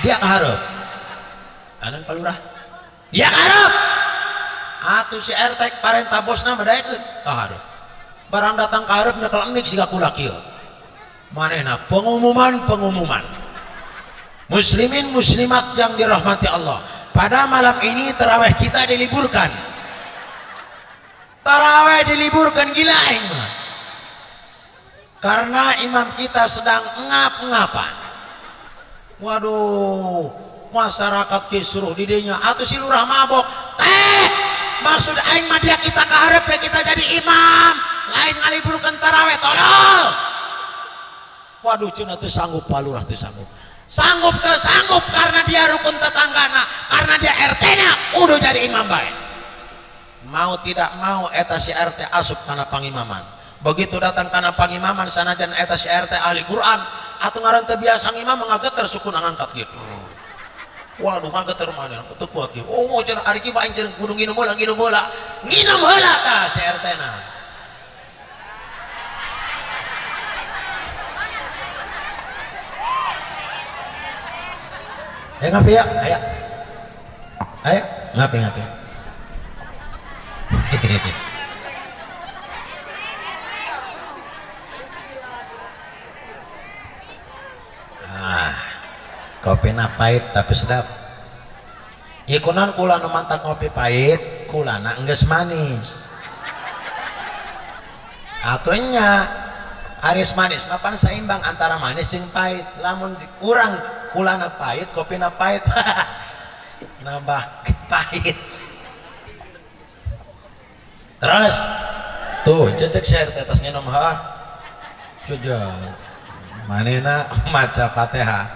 dia kahareup anan palurah dia kahareup atuh si RT parenta bosna madaekeun kahareup barang datang kahareup nyekel emik siga kula kieu manehna pengumuman muslimin muslimat yang dirahmati Allah, pada malam ini tarawih kita diliburkan. Tarawih diliburkan gila mah. Karena imam kita sedang ngap-ngapan. Waduh, masyarakat kisruh di dinya atuh si lurah mabok. Maksud aing mah dia kita kaharep kita jadi imam, lain ngaliburkan tarawih tolol. Waduh cenah teu sanggup palurah teu sanggup. Sanggup karena dia rukun tetanggana, karena dia RT-nya udah jadi imam baik. Mau tidak mau eta si RT asup kana pangimaman. Begitu datang kana pangimaman sanajan eta si RT ahli Quran atuh ngaran teu biasa ngimam ngageter suku ngangkat gitu. Waduh ngageter mana teu kuat kieu. Oh cenah ari kieu aing cenah kudu nginum heula. Nginum heula tah si RT-na. Ngapi ya, ayo, ngapi. Kopi na pahit tapi sedap. Ikunan kula nu mantap kopi pahit, kulana enggeus manis. Atunya haris manis, mapan seimbang antara manis jeung pahit. Lamun kurang kulana pahit, kopi na pahit, nambah pahit. Terus, tuh cecek share tetes nginum ha, cuja, manena maca Fatihah.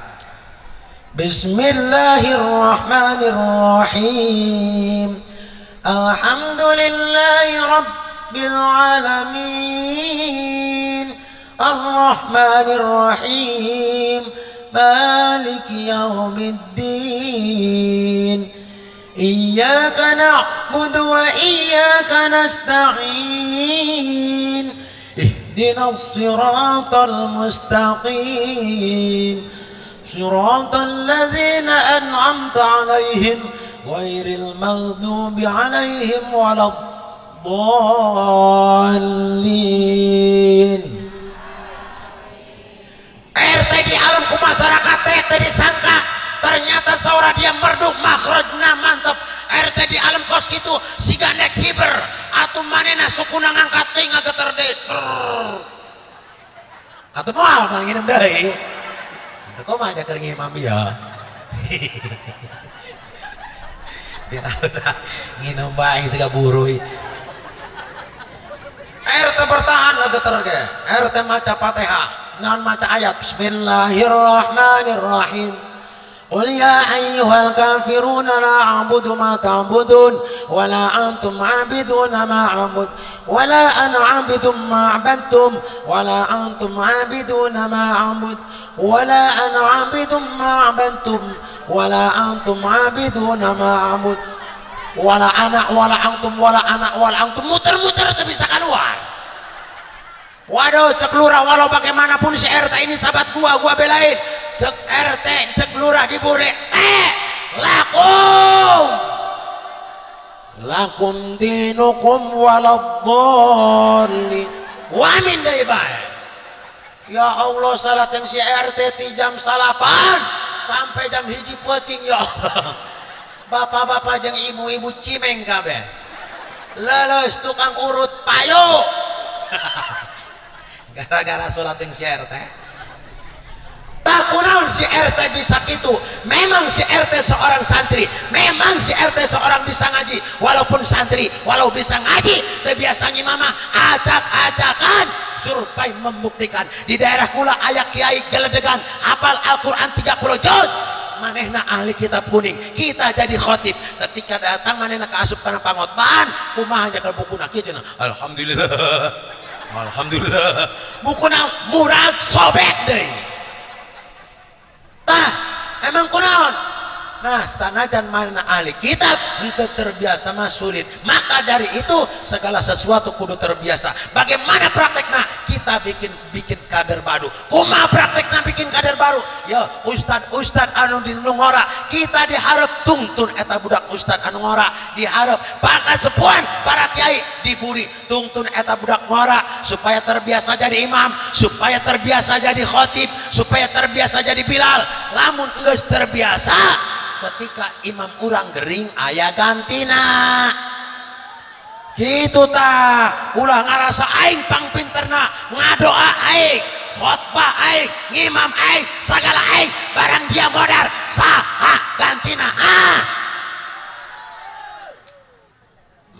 Bismillahirrahmanirrahim. Alhamdulillahi rabbil alamin. Ar-Rahmanir-Rahim. مالك يوم الدين إياك نعبد وإياك نستعين اهدنا الصراط المستقيم صراط الذين أنعمت عليهم غير المغضوب عليهم ولا الضالين. RT di alam ku masyarakat teh disangka ternyata saura dia merdu makhrajna mantep. RT di alam kos kitu siga nek hiber atuh manehna sukuna ngangkat teh ngageter deui. Atuh moal mah nginum deui. Atuh kumaha keur ngimam ya. Dina nginum bae siga buruy. RT bertahan geter ge RT maca Fatihah naon maca ayat Bismillahirrahmanirrahim Qul ya ayyuhal kafiruna la a'budu ma ta'budun wa la antum 'abiduna ma a'bud wa la ana 'abidum ma 'abadtum wa la antum 'abiduna ma a'bud wa la ana 'abidum ma 'abadtum wa la antum 'abiduna ma a'bud wa la ana wa la antum wa la ana wa la antum muter-muter teu bisa keluar. Waduh, cek lurah walau bagaimanapun si RT ini sahabat gua belain. Cek RT, cek lurah dibure. Lakum dinukum waladhdallin. Wamin deui bae. Ya Allah, salat yang si RT ti jam 8 sampai jam 1 peuting ya Allah. Bapak-bapak jeung ibu-ibu cimeng kabeh. Leles tukang urut payo. Gara-gara sholat yang si RT tak kunaon si RT bisa gitu. Memang si RT seorang santri, memang si RT seorang bisa ngaji, walaupun santri walau bisa ngaji terbiasa ngimama acak-acakan survei membuktikan di daerah kula aya kiai geledegan hafal Al-Quran 30 juz manehna ahli kitab kuning kita jadi khotib ketika datang manehna kaasup kana pangotban kumaha nya bukuna kieu cenah alhamdulillah alhamdulillah bukuna murad sobek deui tah emang kunaon nah sanajan mana ahli kitab henteu terbiasa mah sulit maka dari itu segala sesuatu kudu terbiasa bagaimana praktekna kita bikin kader baru kumaha praktekna bikin kader baru ya ustad anu di ngora kita diharap tungtun eta budak ustad anu ngora diharap para sepuan para kiai diburi tungtun eta budak ngora supaya terbiasa jadi imam supaya terbiasa jadi khotib supaya terbiasa jadi bilal lamun geus terbiasa ketika imam urang gering aya gantina gitu tah ulah ngarasa aing pangpinterna ngadoa aing khotbah aing ngimam aing sagala aing barang dia modar saha gantina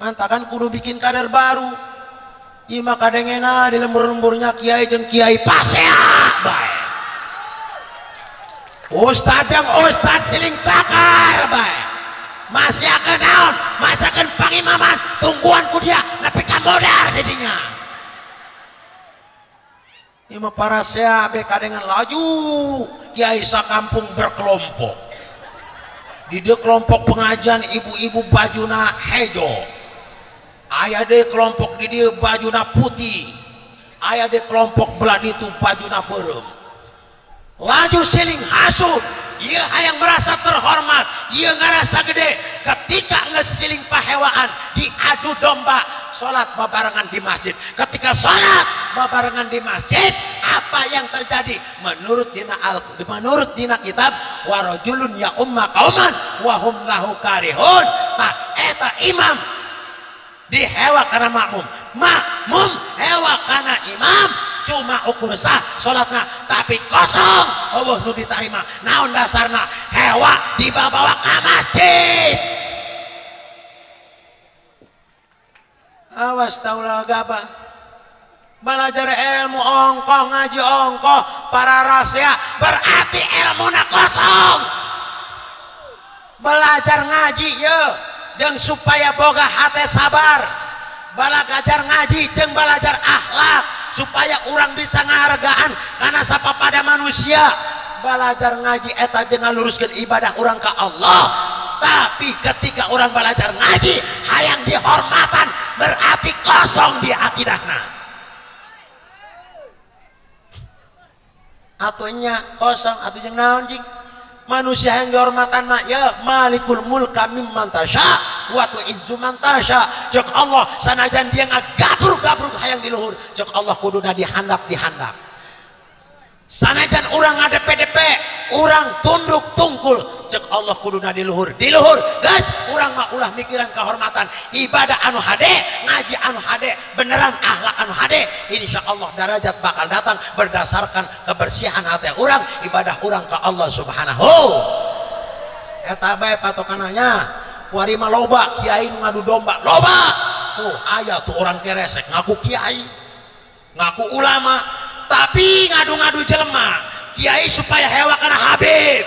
mantakan kudu bikin kader baru ieu mah kadengena di lembur-lemburnya kiai jeung kiai pasea bae ustad yang ustad siling cakar bae masih akan naon masih akan pangimaman tungguan ku dia nepi ka modar didinya ieu mah para sea be kadengan laju kiai sakampung berkelompok di dieu kelompok pengajian ibu-ibu bajuna hejo aya deui kelompok di dieu bajuna putih aya deui kelompok belah ditu bajuna beureum laju siling hasut ieu hayang merasa terhormat ieu ngarasa gede ketika ngesiling pahewaan diadu domba sholat babarengan di masjid ketika sholat babarengan di masjid apa yang terjadi menurut dina kitab warajulun ya umma qauman wahum lahu karihun tak eta imam dihewa karena makmum hewa karena imam cuma ukur sah sholatna tapi kosong Allah nu diterima naon dasarna hewa dibawa ke masjid awas taulah gabah belajar ilmu ongkoh ngaji ongkoh para rahasia berarti ilmuna kosong belajar ngaji ye jeung supaya boga hati sabar belajar ngaji jeung belajar akhlak supaya orang bisa ngahargaan karena sapa pada manusia belajar ngaji eta jeung ngaluruskeun ibadah orang ke Allah tapi ketika orang belajar ngaji hayang dihormatan berarti kosong di akidahna atunya kosong atuh jeung naon cing manusia yang dihormatan mah ya malikul mulka mimman tasya wa tu'izzu man tasya cek Allah sanajan dia ngagabruk-gabruk hayang di luhur cek Allah kuduna dihandap sanajan urang ngadep-dep urang tunduk tungkul cek Allah kuduna di luhur guys urang mah ulah mikiran kehormatan ibadah anu hade ngaji anu hade beneran akhlak anu hade insyaallah derajat bakal datang berdasarkan kebersihan hati urang ibadah urang ke Allah subhanahu eta bae patokananya kuari mah loba kiai ngadu domba loba tuh aya tuh orang keresek ngaku kiai ngaku ulama tapi ngadu-ngadu jelema kiai supaya hewa kana Habib.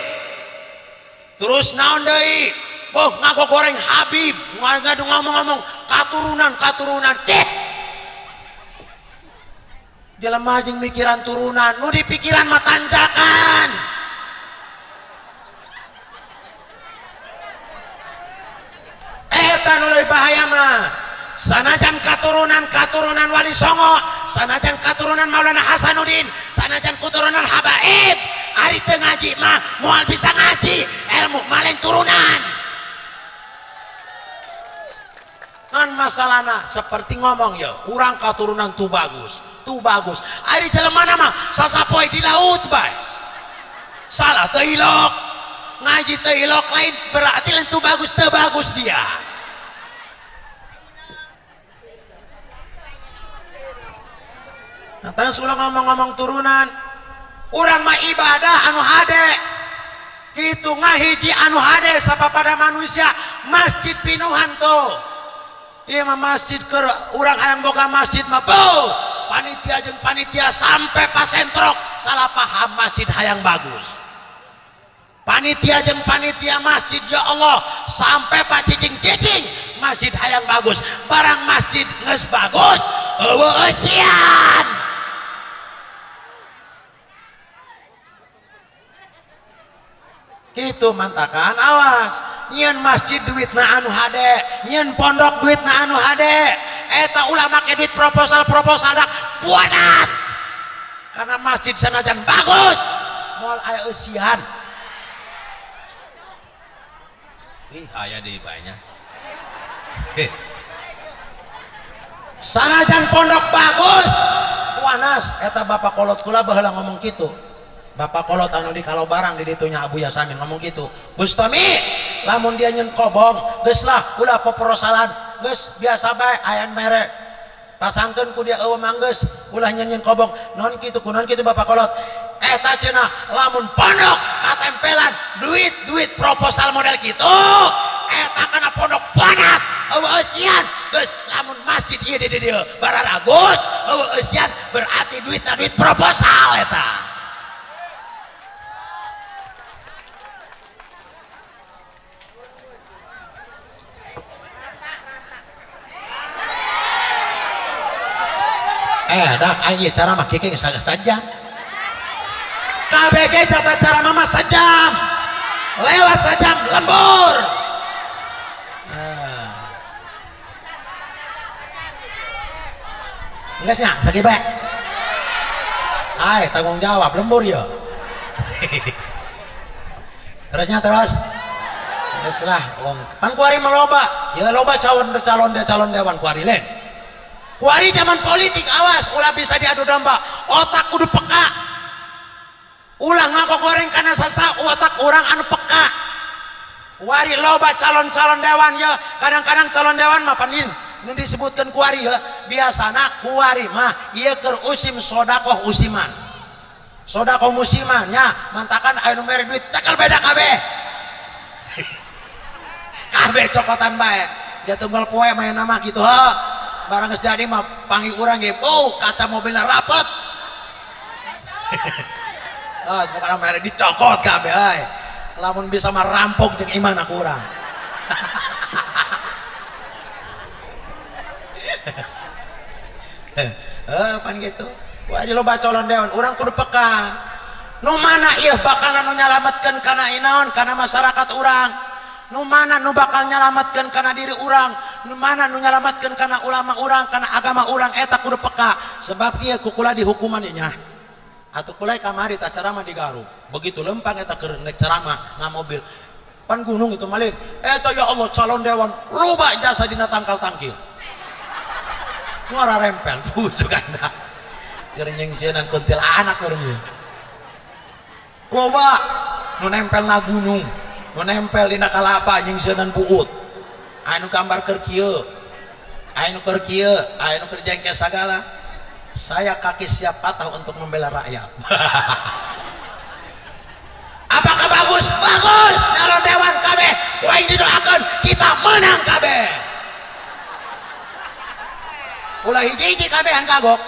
Terus naon deui? Boh ngaku goreng Habib, ngadu ngomong-ngomong katurunan deh. Jelema jeung mikiran turunan, nu dipikiran mah tanjakan. Eta nu leuwih bahaya mah. Sanajan katurunan Wali Songo, sanajan katurunan Maulana Hasanuddin, sanajan keturunan Habaib, ari teu ngaji mah moal bisa ngaji, ilmu maleng turunan. Non masalahna seperti ngomong ya, urang katurunan tu bagus. Ari jelemana mah sasapoe di laut bae. Salah teu ilok. Ngaji teu ilok lain berarti lain tu bagus teu bagus dia. Nah, sulah ngomong-ngomong turunan, urang mah ibadah anu hade. Kitu ngahiji anu hade sapapada manusia masjid pinuhan tuh. Ieu mah masjid keur urang hayang boga masjid mah beuh. Panitia jeung panitia sampai pasentrok salah paham masjid hayang bagus. Panitia jeung panitia masjid ya Allah sampai pak cicing-cicing masjid hayang bagus. Barang masjid geus bagus eueuh eusian. Kitu mantakan awas nyeun masjid duitna anu hade, nyeun pondok duitna anu hade. Eta ulah make duit proposal dak puanas. Karena masjid sanajan bagus moal aya eusian. Ih aya deui banyak. Sanajan pondok bagus puanas. Eta bapak kolot kula baheula ngomong kitu. Bapak kolot anu di kalau barang di ditunya Abu Yasamin ngomong gitu. Bustami lamun dia nyen kobong geus lah ulah poprosalan geus biasa bae ayan mere pasangkeun ku dia eueuh manggeus ulah nyen kobong non kitu kunaon kitu bapak kolot eta cenah lamun pondok katempelan duit proposal model kitu eta kana pondok panas eueuh eusian geus lamun masjid ieu di dieu bararagus eueuh eusian berarti duitna duit proposal eta. Dah ayo cara mah keke saja. KBG tata cara mama sejam. Lewat sejam lembur. Enggak sih, sakit bae. Ay, tanggung jawab lembur ya. Terus. Terus lah, kan kuari meloba. Ya loba calon dewan kuari lain. Kuari zaman politik awas ulah bisa diadu domba otak kudu peka ulah ngako goreng karena sasa otak orang anu peka kuari loba calon dewan ya kadang-kadang calon dewan mah panin nu disebutkan kuari ya biasana kuari mah ieu keur usim sodakoh usiman sodakoh musiman nya mantakan anu mere duit cekel beda kabeh kabeh cokotan bae dia tunggal poe main nama gitu ha barang geus jadi mah panggil urang ge kaca mobilnya rapet. Bukan mere dicokot kabeh euy. Lamun bisa mah rampok jeung iman aku urang. Pan gitu. Wah di loba calon dewan urang kudu peka. Nu mana ieu bakal nu nyalametkeun kana inaon kana masyarakat urang. Nu mana nu bakal nyalametkeun kana diri urang, nu mana nu nyalametkeun kana ulama urang, kana agama urang eta kudu peka. Sebab ieu kukula dihukuman ieu nya. Atuh kulai kamari ta ceramah di Garut. Begitu lempang eta keur naik ceramah na mobil. Pan gunung itu malih. Eta ya Allah calon dewan loba jasa dina tangkal tangkil. Muara rempel pucuk anda. Keur nyengseunan kuntilanak urang ieu. Loba nu nempel na gunung. Nu nempel dina kalapa jeung seunan puut anu gambar keur kieu anu keur kieu anu keur jengke sagala saya kaki siap patah untuk membela rakyat. Apakah bagus? Bagus calon dewan kabeh kuing didoakeun kita menang kabeh ulah hiji-hiji kabehan kagok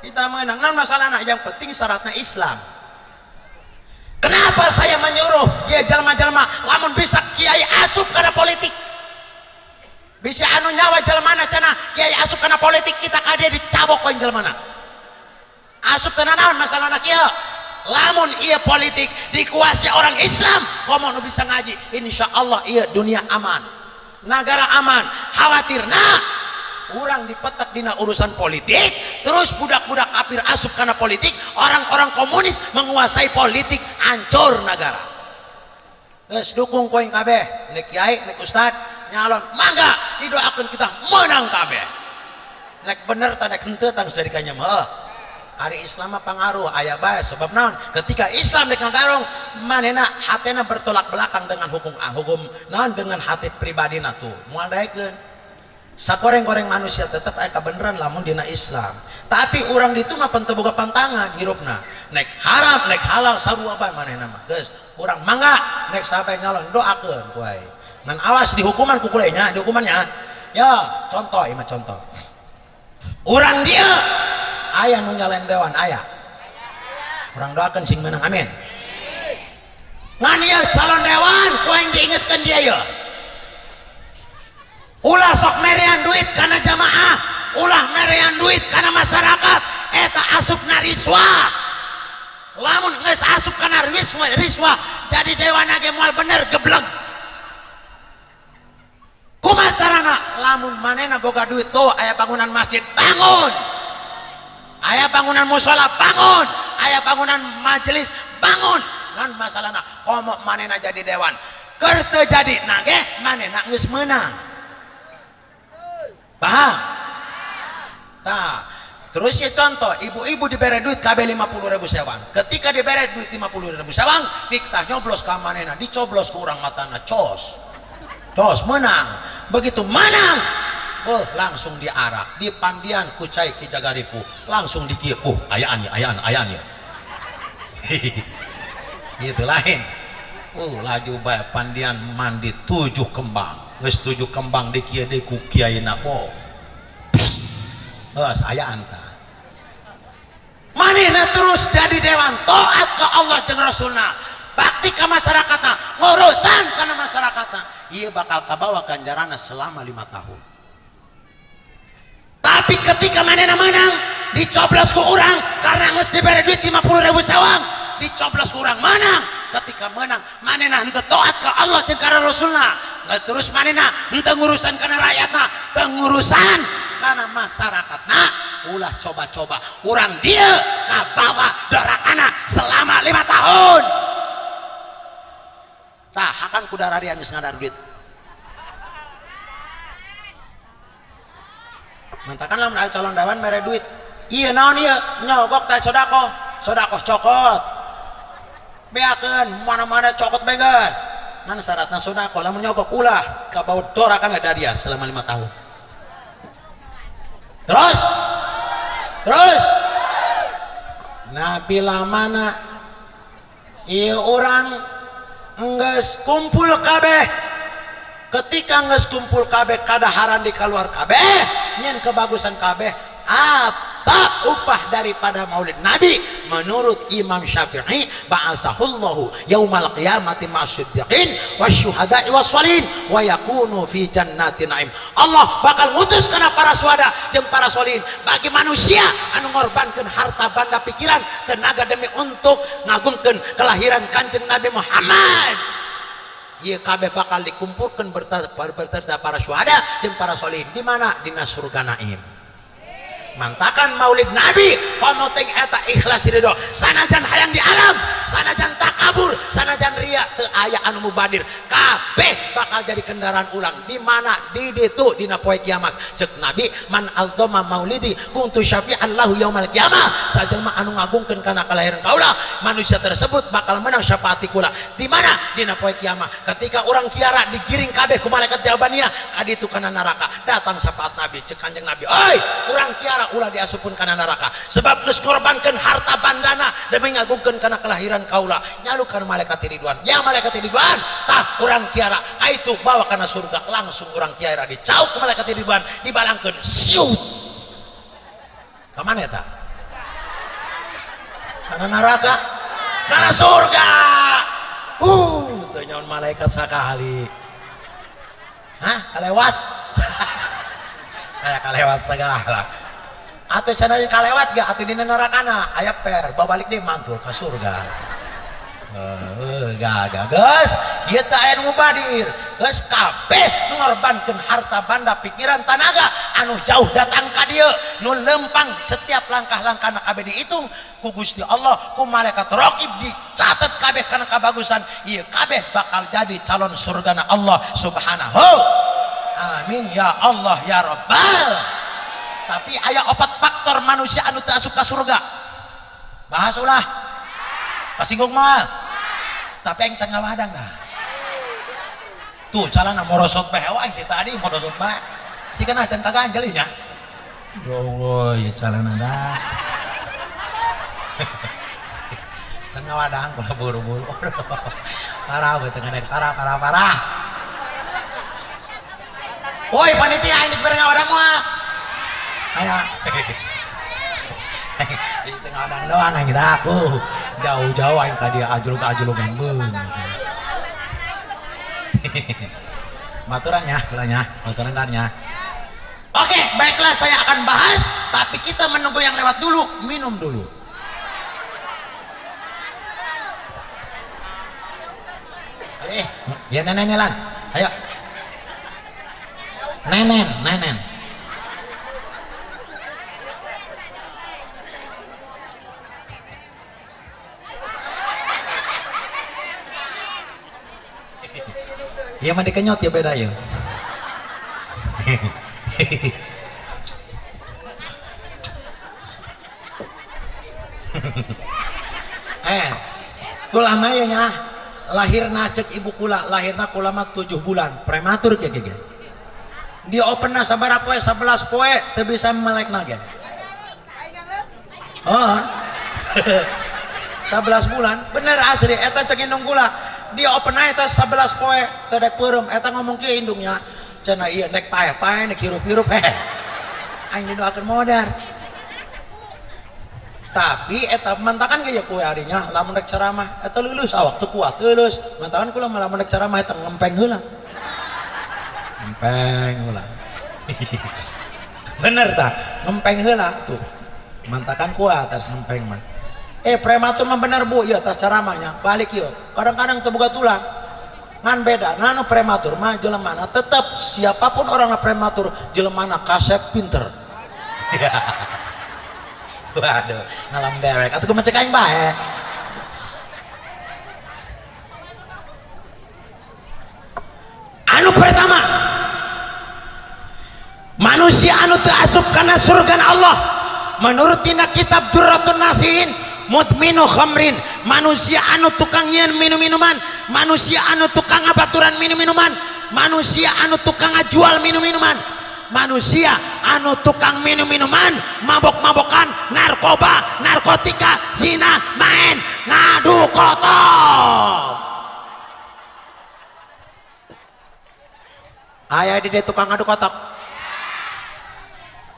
kita menang. Nah masalahnya yang penting syaratnya Islam. Kenapa saya menyuruh ya jelma-jelma lamun bisa kiai asup karena politik, bisa anu nyawa jelmana cana kiai asup karena politik, kita kade dicabok koin jelmana asup tenanan masalahnya kiai. Lamun iya politik dikuasai orang Islam, komo nu bisa ngaji, insya Allah iya dunia aman, negara aman. Khawatir nah orang dipetak dina urusan politik, terus budak-budak kafir asup karena politik, orang-orang komunis menguasai politik, hancur negara. Terus dukung koin kabeh, nek kiai, nek ustad nyalon, mangga didoakan kita menang kabeh. Nek bener ta nek henteu tang sadikanya mah. Hari Islam pengaruh aya bae sebab naon ketika Islam dek ngagarong manehna hatena bertolak belakang dengan hukum naon dengan hati pribadina tuh moal daekeun sakoreng-koreng manusia tetep aya kabeneran lamun dina Islam, tapi urang ditu mah penteu boga pantangan hirupna nek haram nek halal sarua bae manehna mah geus urang mangga nek sampai nyalon doakeun kuai ngan awas dihukuman ku kulenya dihukumannya ya contoh ieu mah contoh urang dia ayah nu nyalain dewan ayah orang doakan sing menang amin ngan ieu calon dewan kuing diingetkeun dia ya ulah sok merean duit karena jamaah, ulah merean duit karena masyarakat, eta asupna riswah. Lamun geus asup karena riswah jadi dewan ge moal bener gebleg. Kumaha carana? Lamun manehna boga duit tuh aya bangunan masjid bangun, aya bangunan mushola bangun, aya bangunan majelis bangun. Ngan masalahna komo manehna jadi dewan keur teu jadi nage manehna geus meunang. Paham? Nah, terus ya contoh, ibu-ibu diberi duit KB 50.000 sewang. Ketika diberi duit 50.000 sewang, kita nyoblos ke manehna, dicoblos ke urang matana, cos menang. Begitu menang, langsung diarak, dipandian ku cai ki jagaripu, langsung dikieu, ayaan ya. Itu lain. Laju bae pandian mandi 7 kembang. Geus 7 kembang dikieu deui ku kiaina po. Saya anta. Manehna terus jadi dewan taat ke Allah jeung Rasulna, bakti ke masyarakatna, ngurusan kana masyarakatna. Ieu bakal kabawa ganjaranna selama 5 tahun. Tapi ketika manehna menang, dicoblos ku urang karena geus dibere duit 50.000 sawang, dicoblos ku urang menang. Ketika menang, manehna henteu taat ke Allah jeung ka Rasulna. Terus manehna henteu ngurusan kana rakyatna, teu ngurusan kana masyarakatna. Ulah coba-coba urang dia kabawa dorakana selama 5 tahun. Tah hakan ku dararian geus ngadar duit. Mantakan lamun aya calon dewan mere duit. Ieu naon ieu? Nyogok teh sodaqoh cokot. Beakeun mana-mana cokot begas. Ngan syaratna sodaqoh lamun nyogok ulah kabawa dorakana daria selama 5 tahun. Terus Nabi lamana ieu urang geus kumpul kabeh. Ketika geus kumpul kabeh kadaharan di kaluar kabeh nyen kebagusan kabeh, apa upah daripada maulid Nabi? Menurut Imam Syafi'i, ba'asahullahu yaumal qiyamati ma'asyiddiqin wasyuhada'i wassalihin wa yakunu fi jannatin na'im. Allah bakal ngutus kana para syuhada jeung para sholihin bagi manusia anu ngorbankeun harta banda pikiran tenaga demi untuk ngagungkeun kelahiran Kanjeng Nabi Muhammad. Ieu kabeh bakal dikumpulkeun berta para syuhada jeung para sholihin di mana? Dina surga naim. Mantakan maulid Nabi komo teh eta ikhlas ridho, sanajan hayang di alam, sanajan takabur, sanajan ria, teu aya anu mubadir, kabeh bakal jadi kendaraan ulang. Di mana? Di ditu dina poe kiamat. Ceuk Nabi, man aldoma maulidi kuntu syafi'an lahu yaumal qiyamah. Sajelma anu ngagungkeun kana kalahiran kaula, manusia tersebut bakal menang syafaati kula. Di mana? Dina poe kiamat. Ketika orang kiara digiring kabeh ku malaikat jawabannya kaditu kana neraka, datang syafaat Nabi. Ceuk Kanjeng Nabi, "Oi, urang kiara ulah diasupun kana neraka sebab geus ngorbankeun harta bandana demi ngagungkeun kana kelahiran kaula." Nyalukeun malaikat ridwan, ya malaikat ridwan, tah urang kiara kaitu bawa kana surga. Langsung urang kiara dicauk ku malaikat ridwan, dibalangkeun siut ka mana eta? Karena neraka, karena surga. Itu nyaon malaikat sakali. Hah, kalewat? Kayak kalewat segala. Atau cenanya kalewat gak? Atau di nerakana? Aya per, babalik deh mantul ke surga. Gak, guys. Ieu teh aya nu mubadir. Geus kabeh ngorbankeun harta banda, pikiran, tenaga anu jauh datang ka dieu, nu lempang setiap langkah-langkahna kabeh dihitung ku Gusti Allah, ku malaikat raqib dicatet kabeh kana kabagusan. Ieu kabeh bakal jadi calon surgana Allah Subhanahu. Amin ya Allah ya Rabbal. Tapi aya 4 faktor manusia anu teu asup ka surga. Bahas ulah. Kasinggung mah. Tapi yang can ngawadang dah. Tuh calana morosot bae wae tadi morosot bae. Sikeun can kaganjel nya. Ya Allah, ya calana dah. Can ngawadang kula buru-buru. Parah we teu ngadeg parah. Woi panitia ini bareng ngawadang mah. Aya. Di tengah wadang doang yang aku jauh-jauh aing ka dia ajlug-ajlugan beung. Baturannya, baturan dannya. Oke, baiklah saya akan bahas, tapi kita menunggu yang lewat dulu, minum dulu. Ya nenen lan. Ayo. Nenen. Ya mandi kenyot ya beda ya. Kula mah nya lahirna cek ibu kula, lahirna kula mah 7 bulan, prematur ge. Di openna sabaraha poe 11 poe teu bisa melekna ge. Oh. 11 bulan, bener asli eta cek indung kula. Dia open eta 11 poe teu dek peureum eta ngomong kieu indungnya cenah ieu nek pae-pae nek hirup-hirup aing didoakeun modar. Tapi eta mantakan ge ya kue harinya lamun rek ceramah eta lulus awak teu kuat lulus mantakan kula malah mun rek ceramah eta ngempeng heula. Bener tah ngempeng heula tuh mantakan kuat atas ngempeng mah. Prematur mah bener bu, ya tas ceramahnya balik yuk. Kadang-kadang terbuka tulang, ngan beda. Nano prematur mah jelemana tetap siapapun orang prematur jelemana kasep pinter. Waduh, ngalam dewek. Atau gue mencek aing bae. Anu pertama, manusia anu teu asup kana surga Allah. Menurut tina kitab Durratun Nasihin, mudminu khamrin, manusia anu tukang nyeun minum-minuman, manusia anu tukang abaturan minum-minuman, manusia anu tukang ngajual minum-minuman, manusia anu tukang minum-minuman, mabok-mabokan, narkoba, narkotika, zina, main, ngadu kotor. Aya di dia tukang ngadu kotok.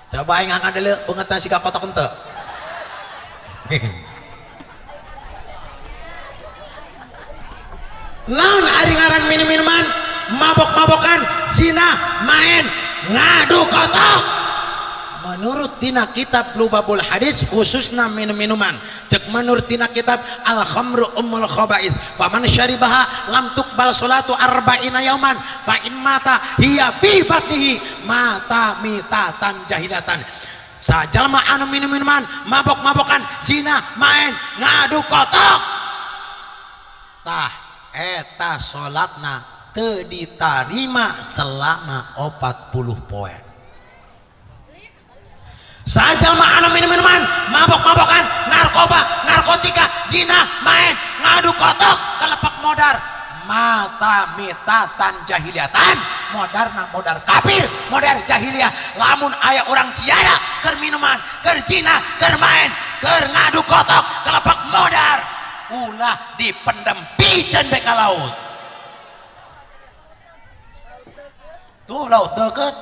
Coba aing angkat deuleu beungeutna siga kotok henteu. Naon ari ngaran minum-minuman, mabok-mabokan, zina, main, ngadu kotok. Menurut tina kitab Lubabul Hadis khususna minum-minuman, cek menurut tina kitab Al Khamru Ummul Khaba'ith, faman syaribaha lam tuqbal salatu arba'ina yauman fa in mata hiya fi batnihi mata mitatan jahilatan. Sajalma anu minum-minuman, mabok-mabokan, zina, main, ngadu kotok, tah eta salatna teu ditarima selama 40 poe. Sajalma anu minum-minuman, mabok-mabokan, narkoba, narkotika, zina, main, ngadu kotok, kelepak modar, mata mitatan jahiliatan, modar modar kafir, modar jahiliyah. Lamun aya orang ciara keur minuman, keur zina, keur main, keur ngadu kotok, kelepak modar, ulah dipendem piceun bae ka laut. Tuh laut deket,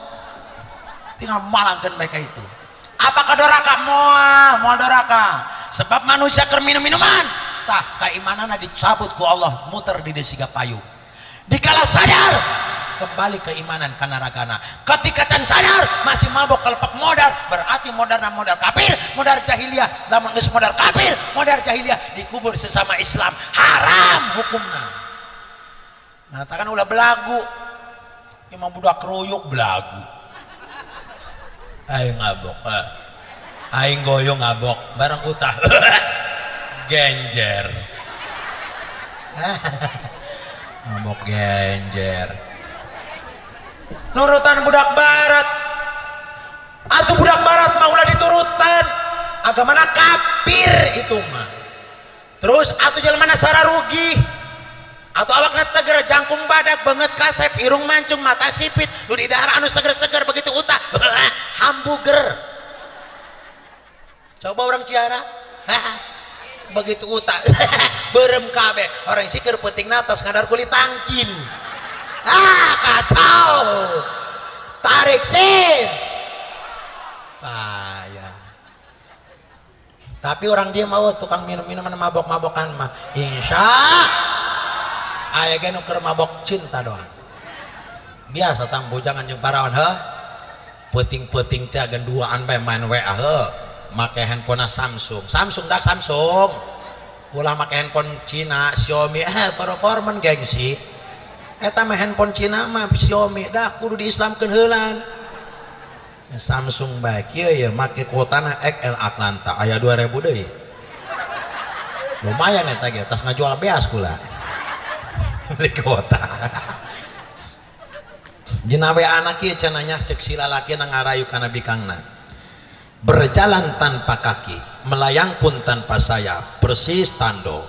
tinggal malangkeun bae ka itu. Apakah doraka? Moal doraka. sebab manusia keur minum-minuman tah keimananna dicabut ku Allah muter di desiga payu dikala sadar kembali keimanan kana ragana ketika can sadar masih mabok kelepek modar berarti modar kafir modar jahiliyah lamun geus modar kafir modar jahiliyah dikubur sesama Islam haram hukumna ngatakan ulah belagu imam budak ruyuk belagu aing ngabok aing goyong ngabok bareng utah genjer ngabok genjer nurutan budak barat atau budak barat mah ulah diturutan agamana kafir itu mah terus atau jelema sara rugi atau awakna teger jangkung badak banget kasep irung mancung mata sipit nu di daerah anu seger-seger begitu utah hamburger coba orang Ciara begitu utah berem kabeh orang sikir peuting atas ngadar kulit tangkin kacau tarik sis payah tapi orang dia mau tukang minum-minuman mabok-mabokan mah insya aya ge nu keur mabok cinta doang biasa tang bojangan jeung parawan peuting-peuting teh agan duaan bae main WA make handphone Samsung dak Samsung ulah make handphone Cina Xiaomi performance gengsi eta mah handphone Cina mah Xiaomi dah kudu diislamkeun heula Samsung baik ieu make kuotana XL Atlanta aya 2000 deui lumayan eta ge tas ngajual beas kula beli kuota dina we anak ieu cenah cek si lalaki na ngarayu kana bikangna berjalan tanpa kaki melayang pun tanpa sayap persis tando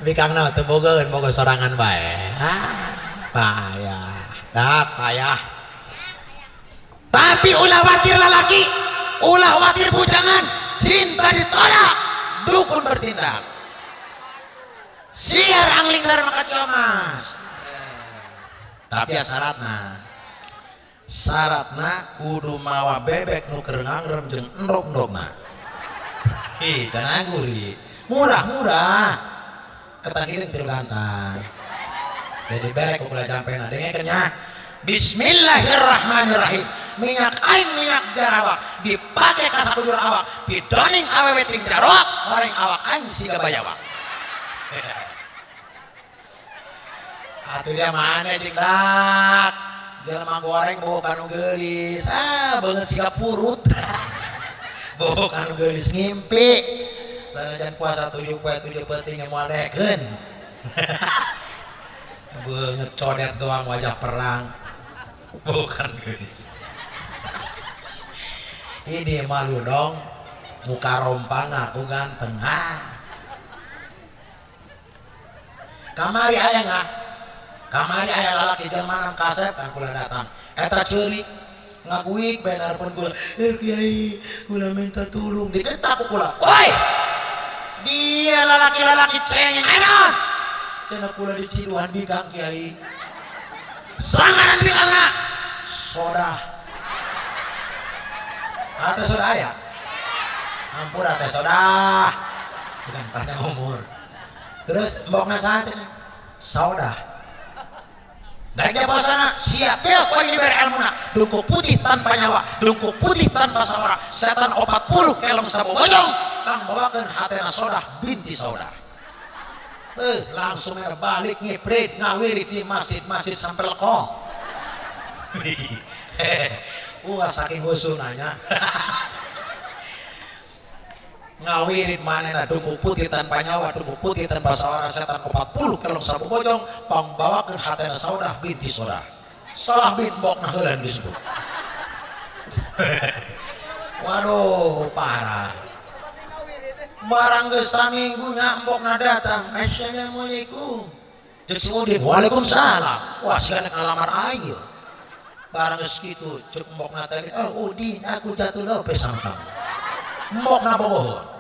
bikangna teu boga sorangan bae payah tapi ulah watir lalaki ulah watir bujangan cinta ditolak dukun bertindak siar angling dari makat mas tapi ya syaratna kudu mawa bebek nu keur ngangrem jeung endog-endogna cenah guri murah ketan hideung teu gantang jadi berek kula jampena dengekeun nya bismillahirrahmanirrahim minyak aing minyak jarawak dipake ka sakujur awak pidoning awewe ting jarawak goreng awak aing siga bayawak atuh dia mana jeung dak jelema goreng bukan nu geulis beungeut siga purut bukan nu geulis ngimpi sanajan puasa 7 poe 7 peuting moal dekeun beungeut codet doang wajah perang bukan geulis ini malu dong muka rompang aku ganteng kamari aya kamari aya lalaki jelema kasep kan kula datang eta ceurik ngaguik benar pun kula kiai kula minta tolong diketak kula woi dia lalaki cengeng enak cenah kula diciduhan bikang kiai sangaran bikangna soda ate soda aya ampun ate soda sedang panjang umur terus mbokna saha soda daiknya bahasana siapil kau ini beri ilmuna dungkuk putih tanpa nyawa dungkuk putih tanpa samara setan 40 kelem sabu bojong kang bawakan hatena sodah binti sodah langsung balik ngiprit ngawirit di masjid sampai lekong saking husunanya ngawirit manehna dungkuk putih tanpa nyawa dungkuk putih tanpa sawara setan 40 kelem sabu bojong pangbawakeun hatena saudah binti sodah salah bin bokna heulan disebut waduh parah barang geus saminggu nya bokna datang assalamualaikum cek si Udin waalaikumsalam wah sigana ngalamar aing barang geus kitu cek bokna teh Udin aku jatuh lope sama kamu mbokna bogoh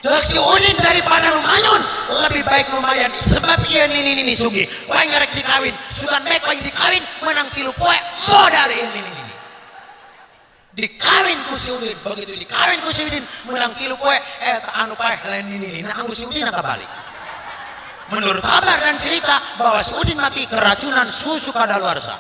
cek si Udin daripada rumanyun lebih baik lumayan sebab iya ini sugi wae ngarek dikawin sugan baik wae dikawin menang 3 poe modal ini dikawin ku si Udin. Begitu dikawin ku si Udin menang kilu kue anu paeh lain ini nah si Udin kembali. Menurut kabar dan cerita bahwa si Udin mati keracunan susu kadaluarsa.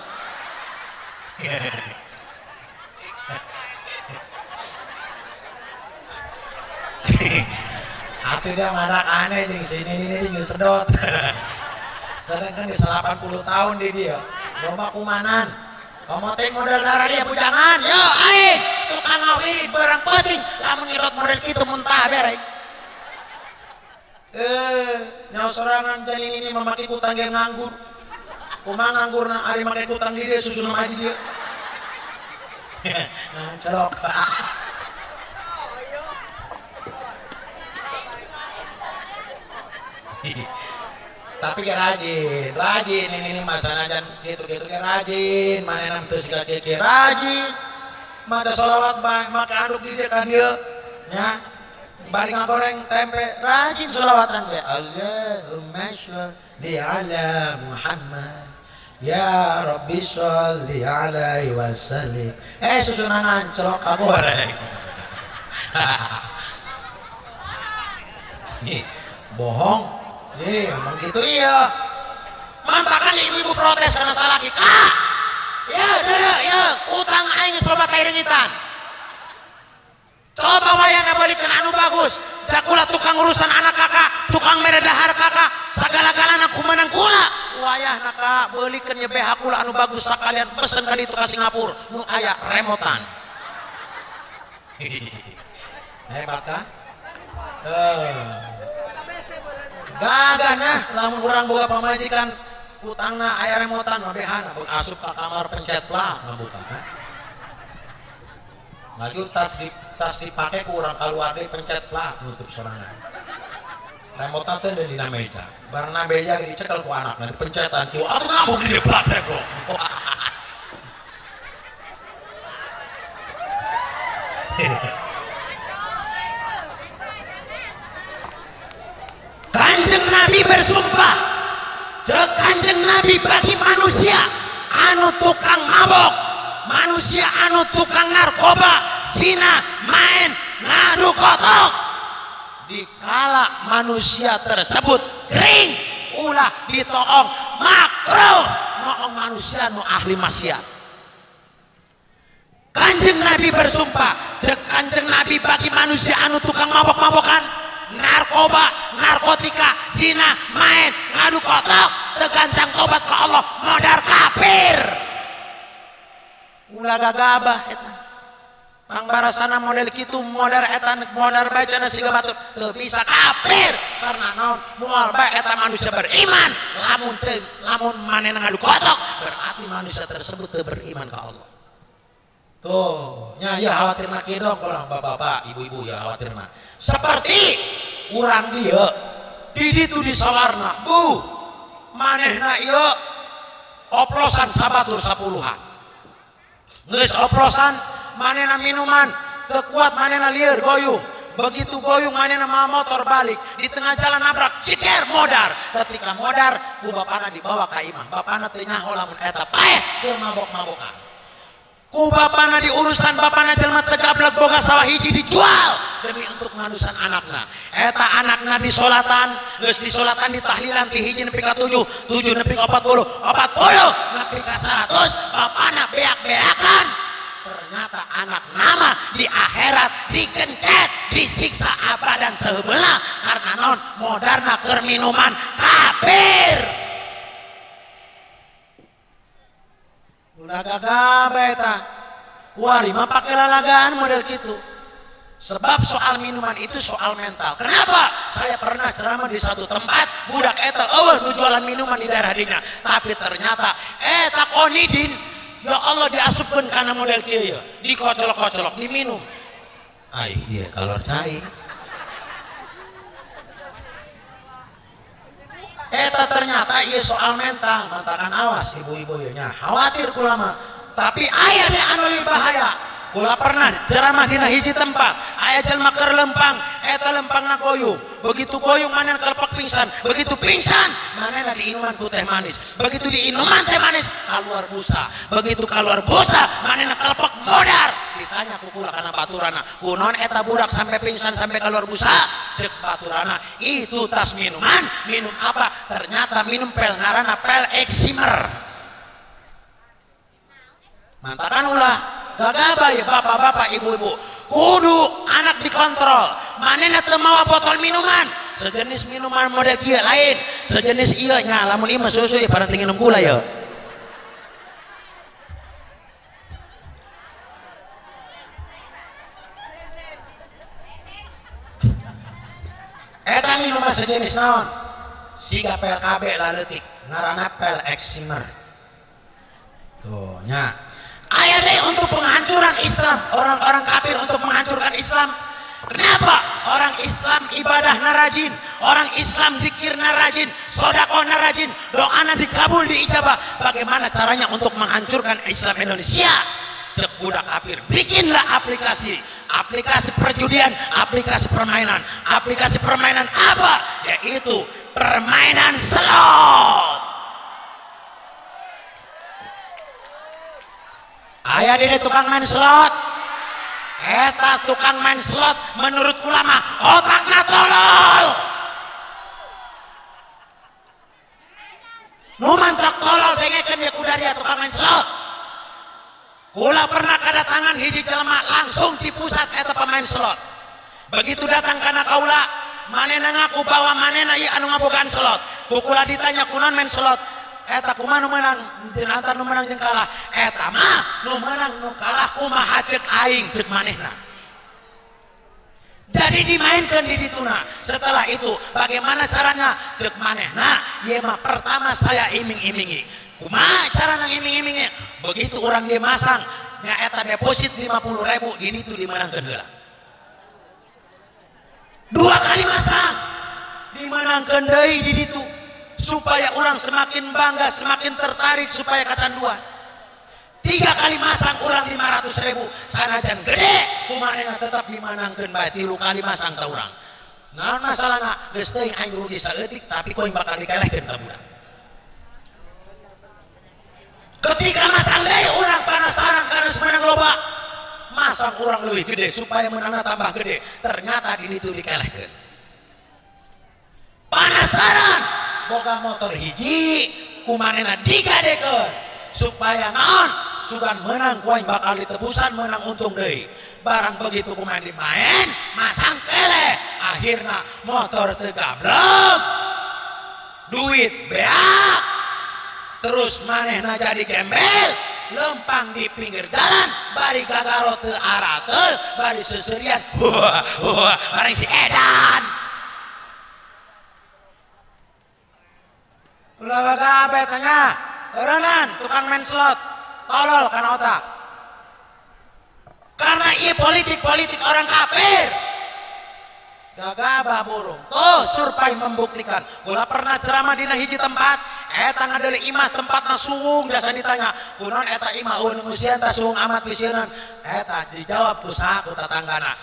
Tapi dia madak aneh jeung sini ini jeung sedot. Sedangkan di 80 tahun di dia loba kumanan. Pemoting model darah dia bujangan. Yo aing tukang ngawirit barang penting lamun ngidot model kitu muntah berek. Nyawa sorangan jadi ini memaki kutang yang nganggur. Kumaha nganggurna ari make kutang di dia susun mah di dia. Nah, celok. Tapi ke rajin ini masana jan gitu-gitu ke rajin, manehna teu siga ke rajin. Maca sholawat bae, maka anduk di dia ka dieu nya. Bari ngagoreng tempe, rajin sholawatan bae. Allahumma sholli ala Muhammad. Ya Rabbi sholli alaihi wasallim. Susunangan celok kagoreng. Nih, bohong. Emang gitu iya. Mantakan ibu-ibu protes karena salah kita. Ya, utang aing geus loba taireungitan. Coba wayana balikan anu bagus. Jakula tukang urusan anak kakak, tukang mere dahar kakak, sagala-galana kumenang kula. Wayahna ka beulikeun nya BH kula anu bagus sakalian pesen ka ditu ka Singapura nu aya remotan. Hebat kan? Gagahnya lamun urang boga pamajikan utangna aya remotan mah behana beung asup ka kamar pencet lah ngabuka kan. Lagi tas dipake ku urang kaluar deui pencet lah nutup sorangan. Remotan teh dina meja. Barna beja dicekel ku anakna dipencetan kieu atuh ngabuk di plat bro. Kanjeng Nabi bersumpah, Kanjeng Nabi bagi manusia anu tukang mabok, manusia anu tukang narkoba, zina, main, ngadu kotok. Dikala manusia tersebut kering, ulah ditoong makruh, noong manusia nu ahli maksiat. Kanjeng Nabi bersumpah, Kanjeng Nabi bagi manusia anu tukang mabok-mabokan, narkoba, narkotika, zina, main, ngadu kotok, tegancang tobat ke Allah, modar kafir. Ulah gagabah eta. Pangbarasana model kitu modar eta modar bacana siga batur teu bisa kafir karena naon moal bae eta manusia beriman. Lamun manehna ngadu kotok berarti manusia tersebut teu beriman ke Allah. Tuh, nya ya khawatirna kieu dong kalau bapak-bapak, ibu-ibu ya khawatirna. Seperti urang dia di ditu di sawarna bu manehna ieu oplosan sabatur 10-an geus oplosan manehna minuman teu kuat manehna lieur goyung begitu goyung manehna mah motor balik di tengah jalan nabrak ciker modar ketika modar ku bapana dibawa ka imam bapana teu nyaho lamun eta paeh keur mabok-mabokan ku bapana di urusan bapana jelema tegablek boga sawah hiji dijual demi untuk ngadusan anakna eta anakna disolatan geus disolatan ditahlilan ti hiji nepi ka 7 nepi ka 40 nepi ka 100 bapana beak-beakan ternyata anak nama di akhirat dikencet disiksa abadan sahebeula karena naon modarna keur minuman kafir. Ulah gagaba eta. Kuari mah pake lalagaan model gitu. Sebab soal minuman itu soal mental. Kenapa? Saya pernah ceramah di satu tempat, budak eta eueuh nu jualan minuman di daerah dinya. Tapi ternyata eta konidin ya Allah diasupkeun kana model kieu, dikocolok-kocolok, diminum. Ai iya kalor cai. Eta ternyata ieu soal mental, mantakan awas ibu-ibu nya. Khawatir kula mah. Tapi aya teh anu lebih bahaya. Kula pernah ceramah dina hiji tempat, aya jelema keur lempang, eta lempangna goyung. Begitu goyung manehna kelepek pingsan, begitu pingsan manehna diinuman ku teh manis. Begitu diinuman teh manis, kaluar busa. Begitu kaluar busa manehna kelepek modar. makanya kukula karena baturana kunon eta budak sampai pingsan sampai keluar busa cek baturana itu tas minuman minum apa ternyata minum pel ngarana pel eksimer mantakan ulah gagaba ya bapak-bapak ibu-ibu kudu anak dikontrol manena teu mawa botol minuman sejenis minuman model kieu lain sejenis ieu nya lamun ieu mah susu ya paranting minum gula ya eta minuman sejenis naon siga pel KB laletik ngaranna pel eksimer tuh nya aya deh untuk penghancuran Islam orang-orang kafir untuk menghancurkan Islam. Kenapa? Orang Islam ibadah narajin, orang Islam dikir narajin, sodako narajin, doana dikabul diijabah. Bagaimana caranya untuk menghancurkan Islam Indonesia? Cek budak kafir, bikinlah aplikasi perjudian, aplikasi permainan apa? Yaitu permainan slot. Aya di tukang main slot. Eta tukang main slot menurut ulama otakna tolol. Nu mantak tolol dengekeun ya kudaria tukang main slot. Kula pernah kedatangan hiji jelema langsung di pusat eta pemain slot. Begitu datang kana kaula, manena ngaku bahwa manena ieu anu ngabogaan slot. Kukula ditanya kunaon main slot. Eta kumaha nu menang antar nu menang jeung kalah eta mah nu menang nu kalah kumaha cek aing cek manehna jadi dimainkan di dituna setelah itu bagaimana caranya cek manehna ieu mah pertama saya iming-imingi kumaha carana iming-imingi begitu orang dia masang nya eta deposit 50.000 gini tuh dimenangkeun heula 2 kali masang dimenangkeun deui di ditu supaya orang semakin bangga, semakin tertarik supaya kecanduan. 3 kali masang orang 500.000 sanajan gede kumanehna tetap dimanangkeun bae 3 kali masang ka urang. Naon masalahna geus teuing aing rugi saeutik tapi koin bakal dikelehkeun ka budak. Ketika masang deui urang penasaran karena semenang loba. Masang urang leuwih gede supaya menangna tambah gede. Ternyata di ditu dikelehkeun. Penasaran boga motor hiji kumanehna digadekeun supaya naon sugan menang koin bakal ditebusan menang untung deui barang begitu kumaha dimain masang keleh akhirna motor teu gablek duit beak terus manehna jadi gembel lempang di pinggir jalan bari gagaro teu arateul bari seuseurean bareng si edan ulah gabe tanya eureunnan tukang main slot tolol kana otak karena ieu politik orang kafir gagabah burung tuh survei membuktikan kula pernah ceramah dina hiji tempat eta ngadeuli imah tempatna suwung jasa ditanya kunaon eta imah ngusieun tah suwung amat pisieun eta dijawab ku saha ku tatanggana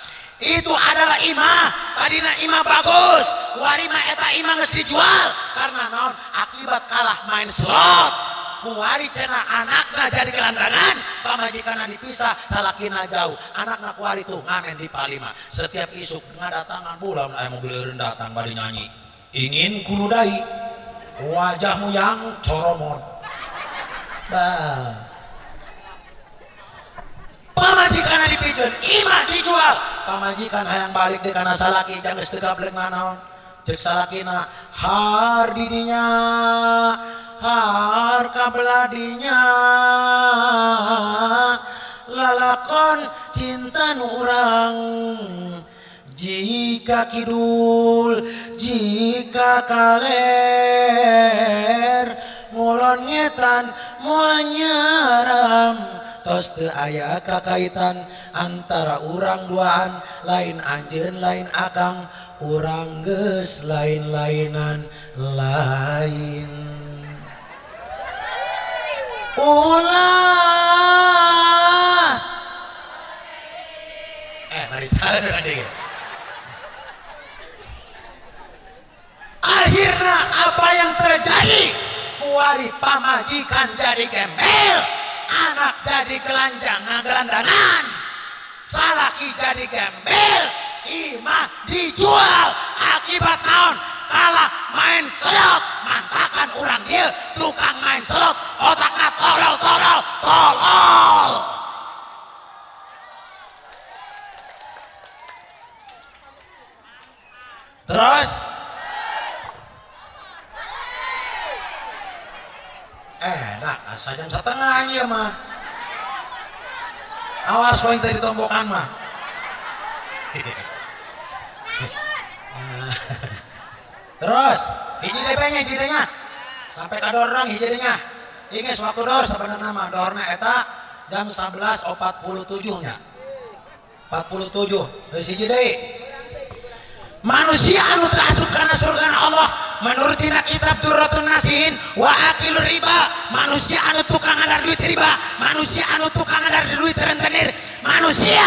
itu adalah imah tadina imah bagus kuari mah eta imah geus dijual karena naon akibat kalah main slot kuari cenah anakna jadi gelandangan pamajikanna dipisah salakina jauh anakna kuari tuh ngamen di Palima setiap isuk ngadatangan bulan aya mobil eureun datang bari nyanyi ingin kuludai wajahmu yang coromon bah pamajikanna dipijeun imah dijual pamajikan hayang balik deh kana salaki jangan geus teu gablek naon cek salakina har didinya har kabeladinya lalakon cinta nu urang jika kidul jika kaler ngulon ngetan moal nyaram tos teu aya kakaitan antara urang duaan lain anjeun lain akang urang geus lain-lainan lain ulah mari saeur adik akhirnya apa yang terjadi kuari pamajikan jadi gembel anak jadi gelandangan pada digembel imah dijual akibat naon kalah main selot mantakan orang dia tukang main selot otaknya tolol terus nah saja setengahnya mah awas poin tadi tombokan mah terus hiji DP-nya sampai ke dorong hiji nya ingat waktu dor sebenarnya nama dorna eta jam 11.47 nya 47 dari hiji deui manusia anu taasub kana surga Allah menurut tina kitab Durratun Nasihin wa akilur riba manusia anu tukang ngadar duit riba manusia anu tukang ngadar duit rentenir manusia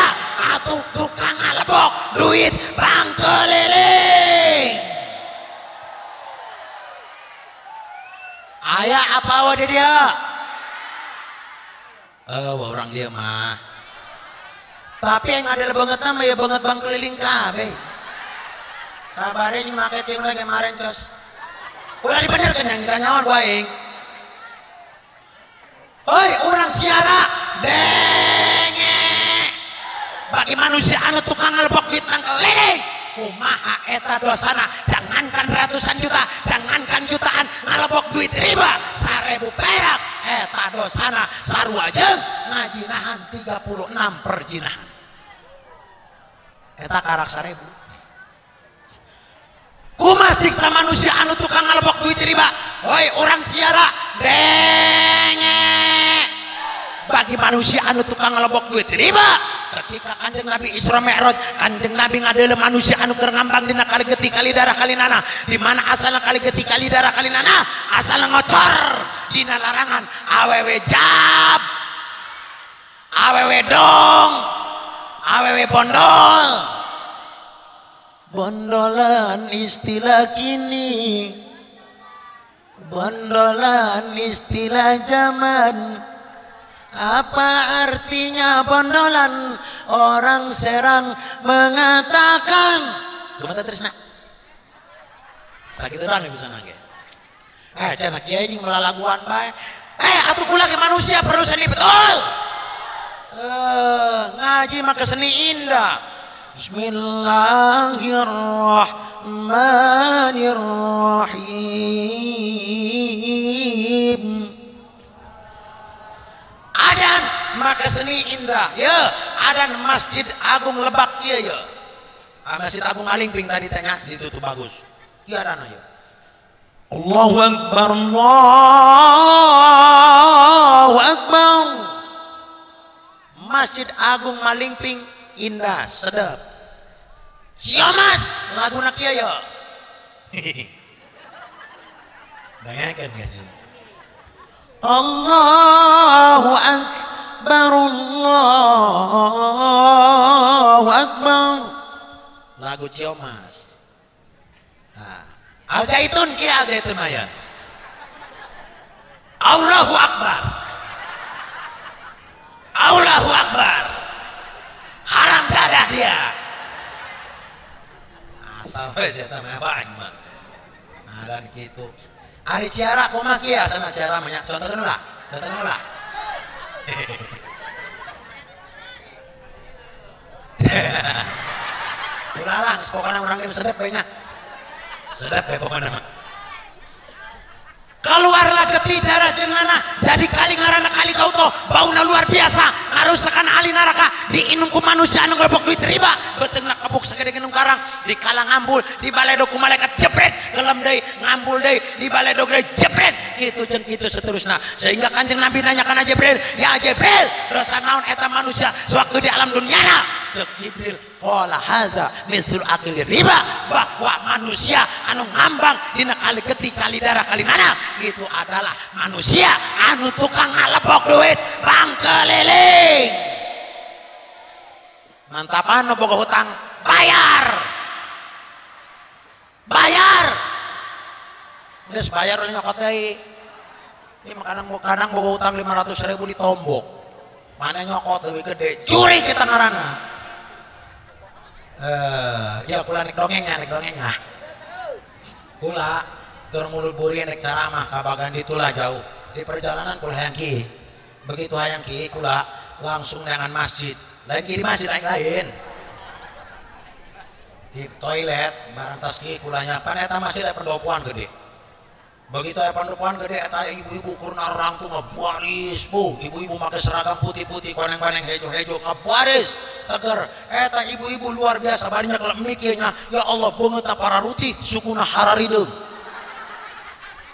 anu tukang ngalebok duit bang keliling aya apa wadah dia orang dia mah tapi yang ada banget nama ya banget bang keliling kabeh kabarnya yang pakai tim lagi kemarin cos udah dibenerkan yang ditanyawan waing hoi orang siara denge bagi manusia anu tukang ngelebok duit bang keliling kumaha eta dosana jangankan ratusan juta jangankan jutaan ngelebok duit riba 1000 perak eta dosana sarua jeung ngajinahan 36 perjinahan eta karak 1000 kumaha siksa manusia anu tukang ngelebok duit riba hoi orang ciara denge bagi manusia anu tukang ngelebok duit riba ketika kanjeng Nabi Isra Mi'raj kanjeng Nabi ngadeuleuh manusia anu keur ngambang dina kali geti kali darah kali nana di mana asalna kali geti kali darah kali nana asalna ngocor dina larangan awewe jab awewe dong awewe bondol bondolan istilah kini bondolan istilah zaman apa artinya bondolan orang Serang mengatakan gimana Trisna sakit orang bisa nangge cenah kiai jeung melalaguan bae atuh kula ke manusia perlu seni betul ngaji mah seni indah Bismillahirrahmanirrahim adan maka seni indah ya adan Masjid Agung Lebak ya ya Masjid Agung Alingping tadi tanya ditutup bagus ya adan ya Allahu Akbar Allahu Akbar Masjid Agung Malingping indah sedap sia mas lagu nak ya ya dengarkan kan Allahu Akbar Allahu Akbar lagu Ciomas Al Zaitun kia Al Zaitun maya Allahu Akbar Allahu Akbar haram jadah dia asal aja tanah banyak dan gitu hari ciara kumaha kieu asana ciara mah contohkeun ulah ulah lah pokoknya orang ini sedap we nya sedap we pokoknya mah keluarlah geti darah jenana jadi kali ngaranna kali kauto bauna luar biasa ngarusakan ahli neraka diinum ku manusia anu ngelebok duit riba beteungna kabuk sagede gendung karang dikalang ngambul di baledog ku malaikat jepret gelem deui ngambul deui di baledog deui jepret kitu jeung kitu seterusna sehingga kanjeng Nabi nanya kana Jibril ya Jibril dosa naon eta manusia sewaktu di alam duniana cek Jibril qala hadza misul akil riba bahwa manusia anu ngambang dina kali geti kali darah kali mana itu adalah manusia anu tukang ngalebok duit bang keliling mantapan nu boga hutang bayar geus bayar nyokot deui ieu kadang boga hutang 500.000 ditombok mana nyokot leuwih gede curi kita ngaranna Ya kula nek dongengnya kula tur mulut buri nek ceramah kabagan ditulah jauh di perjalanan kula hayang ki begitu hayang ki kula langsung dengan masjid lain ki di masjid lain di toilet barang tas ki kulanya pan eta masjid ada pendopoan gede begitu ada pendopoan gede eta ibu-ibu kurna rangku ngebaris bu ibu-ibu pakai seragam putih-putih koneng-koneng hejo-hejo ngebaris teger eta ibu-ibu luar biasa banyak kalau mikirnya ya Allah banget para ruti sukuna hararideng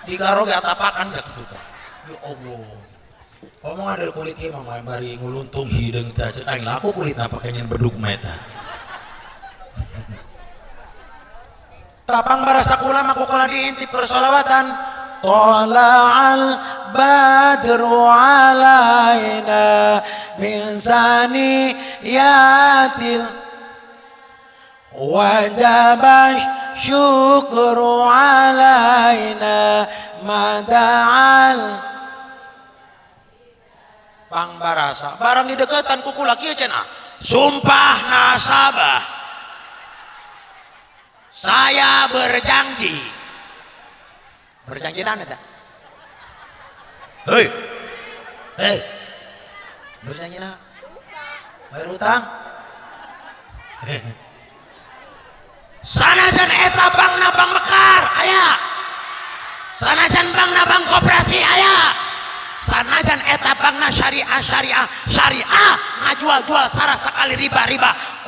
digaro ge atapakan gak gitu kan ya Allah ngomong ada kulit ieu mah bari nguluntung hideung teh cek aing laku kulitna pakaian berdugma eta tapang barasa kula mah kula diintip persolawatan tala'al badru alaina min saniyatil wajabah syukru alaina mada'al pang barasa barang di deketan kuku laki cenah sumpah nasabah saya berjanji nana tak hei berjanji na bayar utang sanajan eta bangna bang mekar aya sanajan bangna bang koperasi aya sanajan eta bangna syariah ngajual sarah sekali riba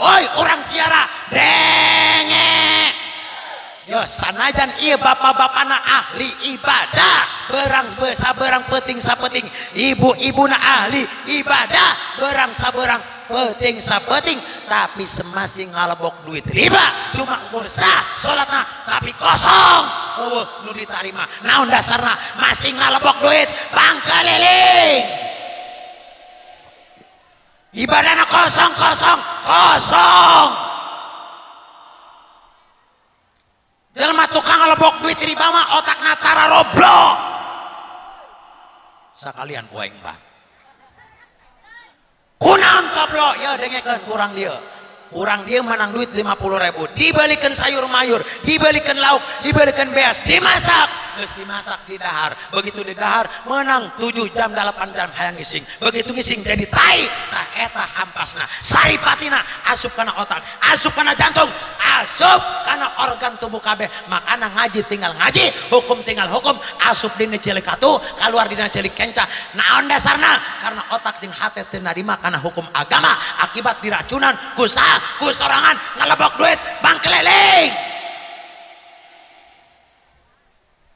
oi orang siara denge yo sanajan ieu bapak-bapana ahli ibadah berang saberang peting sapeting ibu-ibuna ahli ibadah berang saberang peting sapeting tapi semasih ngalebok duit riba cuma ukur sah salatna tapi kosong eueuh nu ditarima naon dasarna masih ngalebok duit pangkeliling ibadahna kosong jelema tukang ngalebok duit riba mah otakna tara roblok sakalian ku aing mah kunaon goblok ya dengekeun kurang dia menang duit 50.000 dibalikan sayur mayur dibalikan lauk dibalikan beas dimasak geus dimasak di dahar begitu di dahar menang 7 jam 8 jam hayang ngising begitu ngising jadi tai tah eta hampasna saripatina asup kana otak asup kana jantung asup kana organ tubuh kabeh makana ngaji tinggal ngaji hukum tinggal hukum asup dina celik atuh keluar dina celik kenca naon dasarna karena otak jeung hate teu narima kana hukum agama akibat diracunan ku sorangan ngelebok duit bang keliling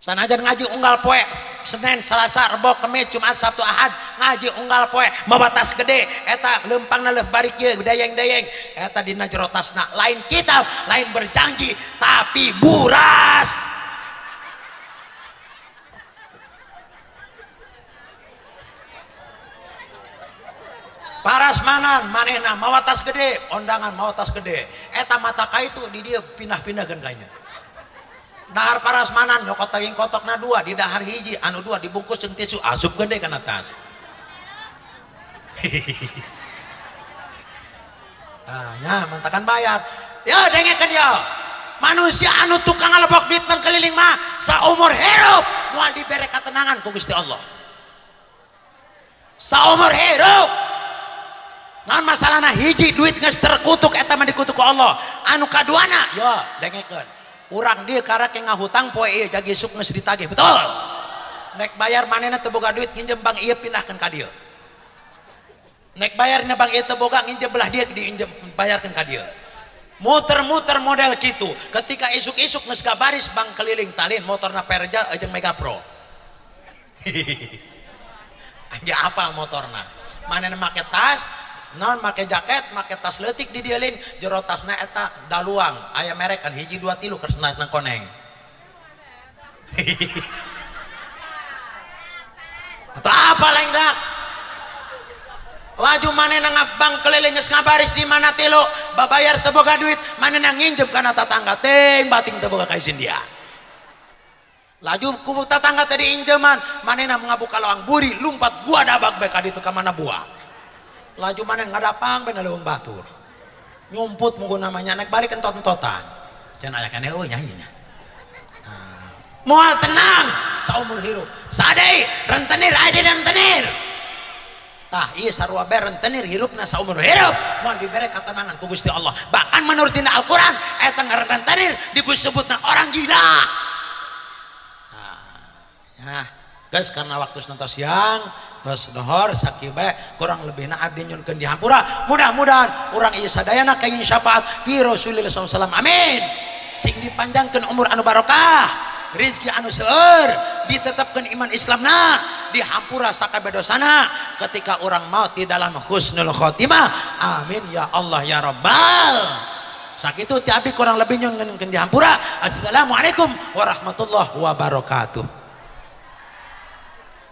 sanajan ngaji unggal poe Senin, Selasa, Rebo, Kemis, Jumat, Sabtu, Ahad ngaji unggal poe mabatas gede eta lempangna leuh bari kieu dayeng-dayeng eta dina jero tasna lain kitab lain berjanji tapi buras parasmanan manehna mawa tas gede ondangan mawa tas gede eta mata ka itu di dia pindah-pindahkeun kayaknya dahar parasmanan nyokot taging kotokna 2 di dahar hiji anu 2 dibungkus jeung tisu asup gede kana tas nya mentakan bayar ya dengekeun ya manusia anu tukang ngalebok duit mangkeliling mah saumur hirup moal dibere katenangan ku Gusti Allah saumur hirup naon masalahna hiji duit geus terkutuk eta mah dikutuk ku Allah anu kaduana yo dengekeun urang dieu karek ngahutang poe ieu jagi isuk geus ditagih betul nek bayar manehna teu boga duit nginjem bang ieu pindahkeun ka dieu nek bayarna bang ieu teu boga nginjem belah dieu diinjem bayarkeun ka dieu muter-muter model kitu ketika isuk-isuk geus gabaris bang keliling talin motorna Perja jeung Mega Pro anja apal motorna manehna make tas non make jaket make tas leutik di dieu lin jero tasna eta daluang aya merek kan hiji 2 3 kersna nang koneng atau apa lain dak laju manehna ngabang keliling geus ngabaris di mana tilu babayar teu boga duit manehna nginjem kana tatangga teh bating teu boga ka izin dia laju ku tatangga teh diinjeman manehna ngabuka lawang buri lumpat gua dabak bae ka ditu ka mana buah laju maneh ngadapang bener leuweung batur nyumput mungkin namanya naik balik entot-entotan jangan ayakan nyanyinya moal tenang saumur hirup sadai rentenir ade rentenir tah iya sarua ber rentenir hirupna saumur hirup mohon diberi ketenangan ku Gusti Allah bahkan menurut dina Al-Quran eta rentenir disebutna orang gila. Nah, guys karena waktu nanti siang terus dohor sakibe kurang lebihna abdi nyunkeun di hampura mudah-mudahan urang ieu sadayana kenging syafaat fi Rasulillah SAW amin sing dipanjangkeun umur anu barokah rezeki anu seueur ditetapkeun iman Islamna di hampura sakabe dosana ketika orang maut di dalam husnul khotimah amin ya Allah ya Rabbal sakitu ti abdi kurang lebih nyunkeun di hampura assalamualaikum warahmatullahi wabarakatuh.